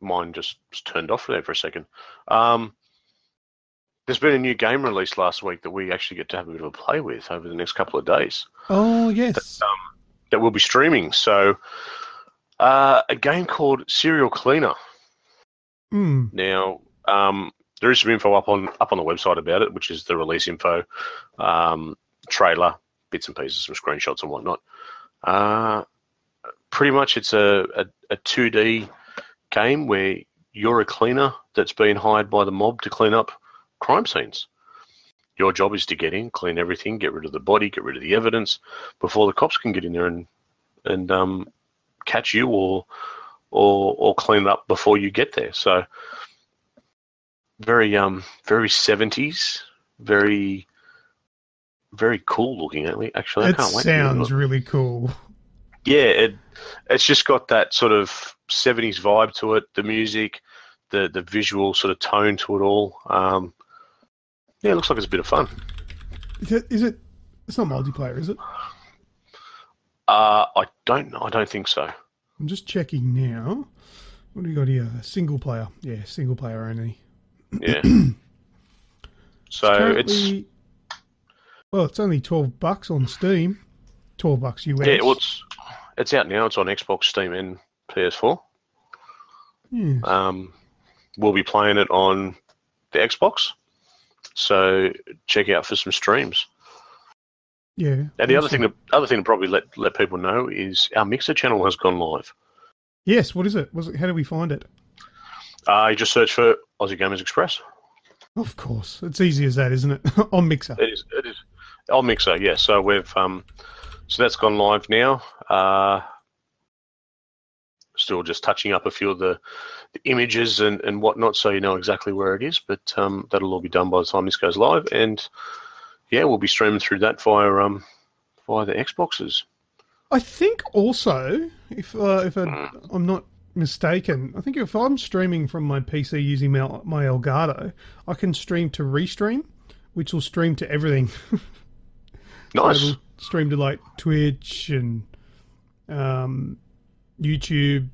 Speaker 1: Mine just turned off there for a second. There's been a new game released last week that we actually get to have a bit of a play with over the next couple of days.
Speaker 2: Oh, yes.
Speaker 1: That we'll be streaming. So, a game called Serial Cleaner. Now, there is some info up on the website about it, which is the release info, trailer, bits and pieces, some screenshots and whatnot. Pretty much it's a 2D game where you're a cleaner that's been hired by the mob to clean up crime scenes. Your job is to get in, clean everything, get rid of the body, get rid of the evidence before the cops can get in there and catch you or clean it up before you get there. So very 70s, very cool looking. Actually, I can't wait. It
Speaker 2: sounds really cool.
Speaker 1: Yeah, it's just got that sort of 70s vibe to it. The music, the visual sort of tone to it all. Yeah, it looks like it's a bit of fun.
Speaker 2: Is it? It's not multiplayer, is it?
Speaker 1: I don't know. I don't think so.
Speaker 2: I'm just checking now. What do we got here? Single player. Yeah, single player only.
Speaker 1: Yeah. So it's
Speaker 2: only $12 on Steam. $12 US.
Speaker 1: Yeah, well, it's out now. It's on Xbox, Steam, and PS4.
Speaker 2: Yes.
Speaker 1: We'll be playing it on the Xbox, so check out for some streams.
Speaker 2: Yeah.
Speaker 1: And the other thing to probably let people know is our Mixer channel has gone live.
Speaker 2: Yes. What is it? How do we find it?
Speaker 1: You just search for Aussie Gamers Express.
Speaker 2: Of course, it's easy as that, isn't it? On Mixer.
Speaker 1: It is. On Mixer, yeah. So we've so that's gone live now. Still just touching up a few of the images and whatnot, so you know exactly where it is. But that'll all be done by the time this goes live, and yeah, we'll be streaming through that via the Xboxes.
Speaker 2: I think also, if I'm not mistaken, I think if I'm streaming from my PC using my Elgato, I can stream to Restream, which will stream to everything.
Speaker 1: Nice.
Speaker 2: So it'll stream to like Twitch and YouTube,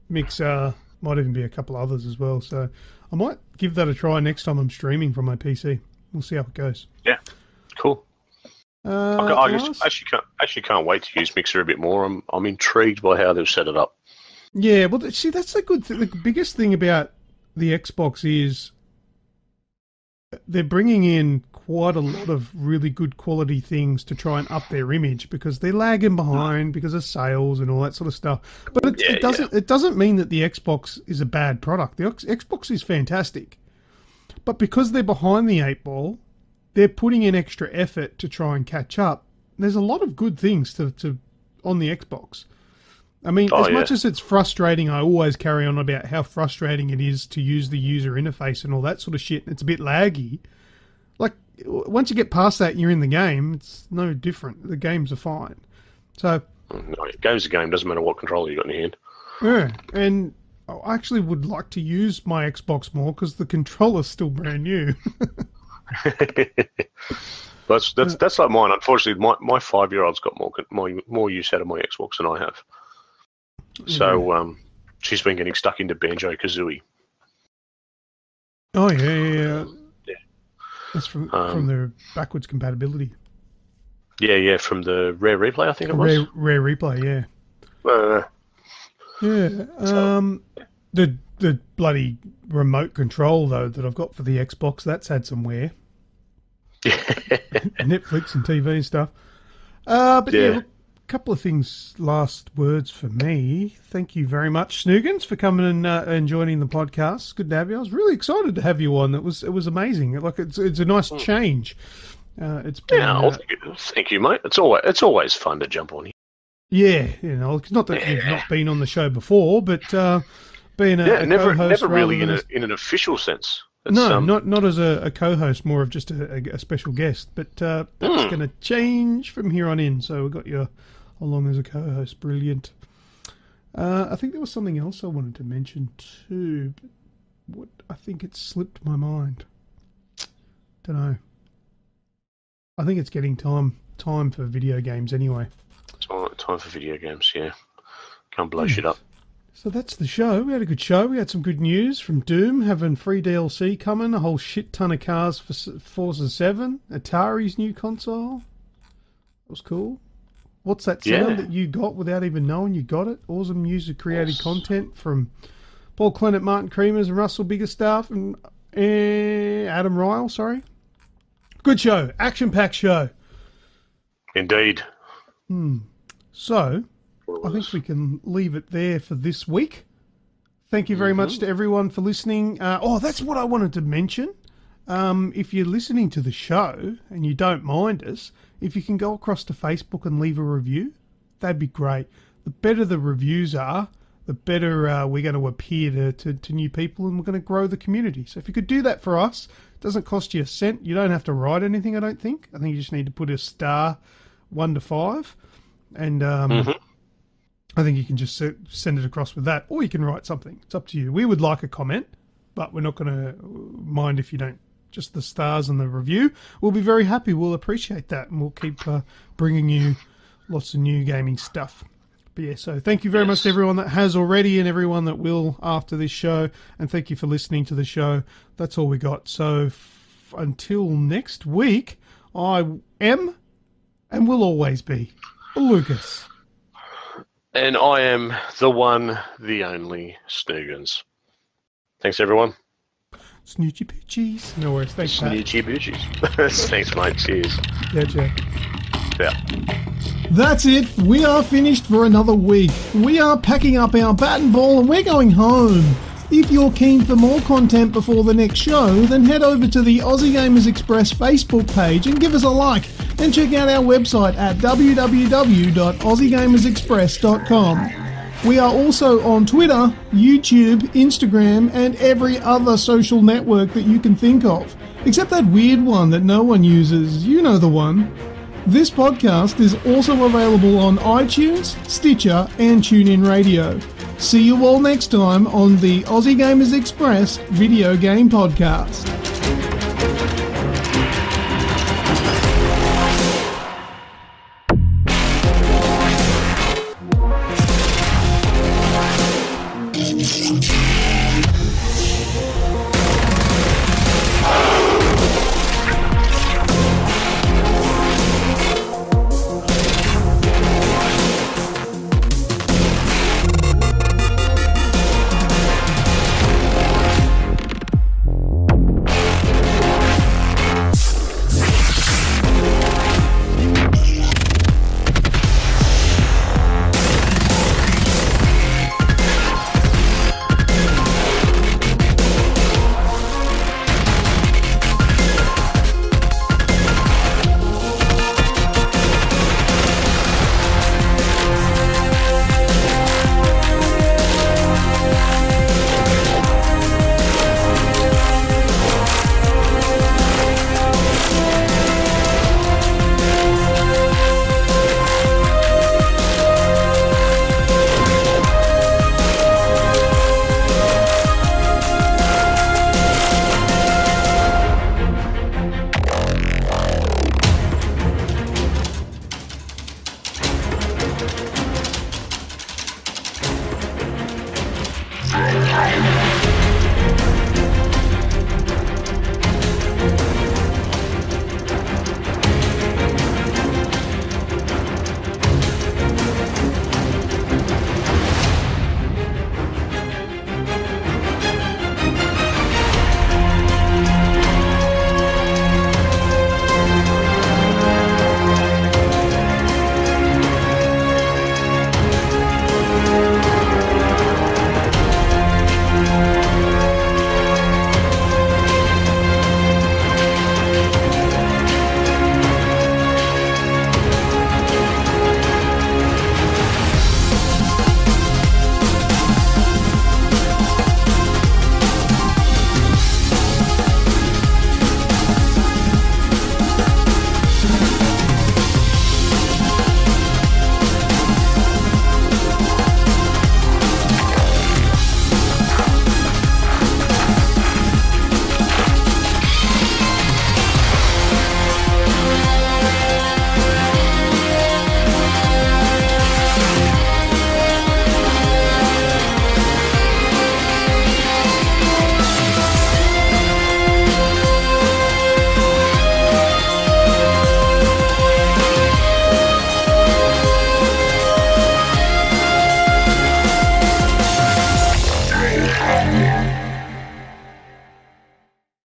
Speaker 2: Mixer, might even be a couple others as well. So I might give that a try next time I'm streaming from my PC. We'll see how it goes.
Speaker 1: Yeah, cool. I actually can't wait to use Mixer a bit more. I'm intrigued by how they've set it up.
Speaker 2: Yeah, well, see, that's the good thing. The biggest thing about the Xbox is they're bringing in quite a lot of really good quality things to try and up their image because they're lagging behind because of sales and all that sort of stuff. But it doesn't mean that the Xbox is a bad product. The Xbox is fantastic. But because they're behind the 8 ball, they're putting in extra effort to try and catch up. There's a lot of good things to on the Xbox. I mean, as much as it's frustrating, I always carry on about how frustrating it is to use the user interface and all that sort of shit. It's a bit laggy. Like, once you get past that and you're in the game, it's no different. The games are fine. So,
Speaker 1: no, game's a game. Doesn't matter what controller you got in your hand.
Speaker 2: Yeah, and I actually would like to use my Xbox more because the controller's still brand new.
Speaker 1: That's like mine. Unfortunately, my 5-year-old's got more use out of my Xbox than I have. So she's been getting stuck into Banjo-Kazooie.
Speaker 2: Oh yeah. That's from the backwards compatibility.
Speaker 1: Yeah, from the Rare Replay, I think it was.
Speaker 2: Rare Replay, yeah. The bloody remote control though that I've got for the Xbox, that's had some wear. Netflix and TV and stuff. But look, a couple of things. Last words for me. Thank you very much, Snoogans, for coming and joining the podcast. It's good to have you. I was really excited to have you on. It was amazing. Like it's a nice change. It's been,
Speaker 1: thank you, mate. It's always fun to jump on here.
Speaker 2: Yeah, it's not that you've not been on the show before, but being a
Speaker 1: never
Speaker 2: co-host
Speaker 1: really in an official sense. It's,
Speaker 2: not as a co-host, more of just a special guest. But that's going to change from here on in. So we've got you along as a co-host. Brilliant. I think there was something else I wanted to mention too, but I think it slipped my mind. Don't know. I think it's getting time for video games anyway.
Speaker 1: Time for video games, yeah. Can't blow shit up.
Speaker 2: So that's the show. We had a good show. We had some good news from Doom having free DLC coming, a whole shit ton of cars for Forza 7, Atari's new console. That was cool. What's that sound that you got without even knowing you got it? Awesome user-created content from Paul Clement, Martin Creamers, and Russell Biggerstaff, and Adam Ryle, sorry. Good show. Action-packed show.
Speaker 1: Indeed.
Speaker 2: So, I think we can leave it there for this week. Thank you very much to everyone for listening. That's what I wanted to mention. If you're listening to the show and you don't mind us, if you can go across to Facebook and leave a review, that'd be great. The better the reviews are, the better we're going to appear to new people, and we're going to grow the community. So if you could do that for us, it doesn't cost you a cent. You don't have to write anything, I don't think. I think you just need to put a star 1 to 5. And I think you can just send it across with that, or you can write something. It's up to you. We would like a comment, but we're not going to mind if you don't. Just the stars and the review. We'll be very happy. We'll appreciate that, and we'll keep bringing you lots of new gaming stuff. But yeah, so thank you very much to everyone that has already and everyone that will after this show, and thank you for listening to the show. That's all we got. So until next week, I am and will always be Lucas.
Speaker 1: And I am the one, the only Snoogans. Thanks, everyone.
Speaker 2: Snoochie poochies. No worries. Thanks, Pat.
Speaker 1: Snoochie poochies. Thanks, mate. Cheers.
Speaker 2: Yeah. That's it. We are finished for another week. We are packing up our bat and ball and we're going home. If you're keen for more content before the next show, then head over to the Aussie Gamers Express Facebook page and give us a like. And check out our website at www.aussiegamersexpress.com. We are also on Twitter, YouTube, Instagram, and every other social network that you can think of. Except that weird one that no one uses. You know the one. This podcast is also available on iTunes, Stitcher, and TuneIn Radio. See you all next time on the Aussie Gamers Express Video Game Podcast.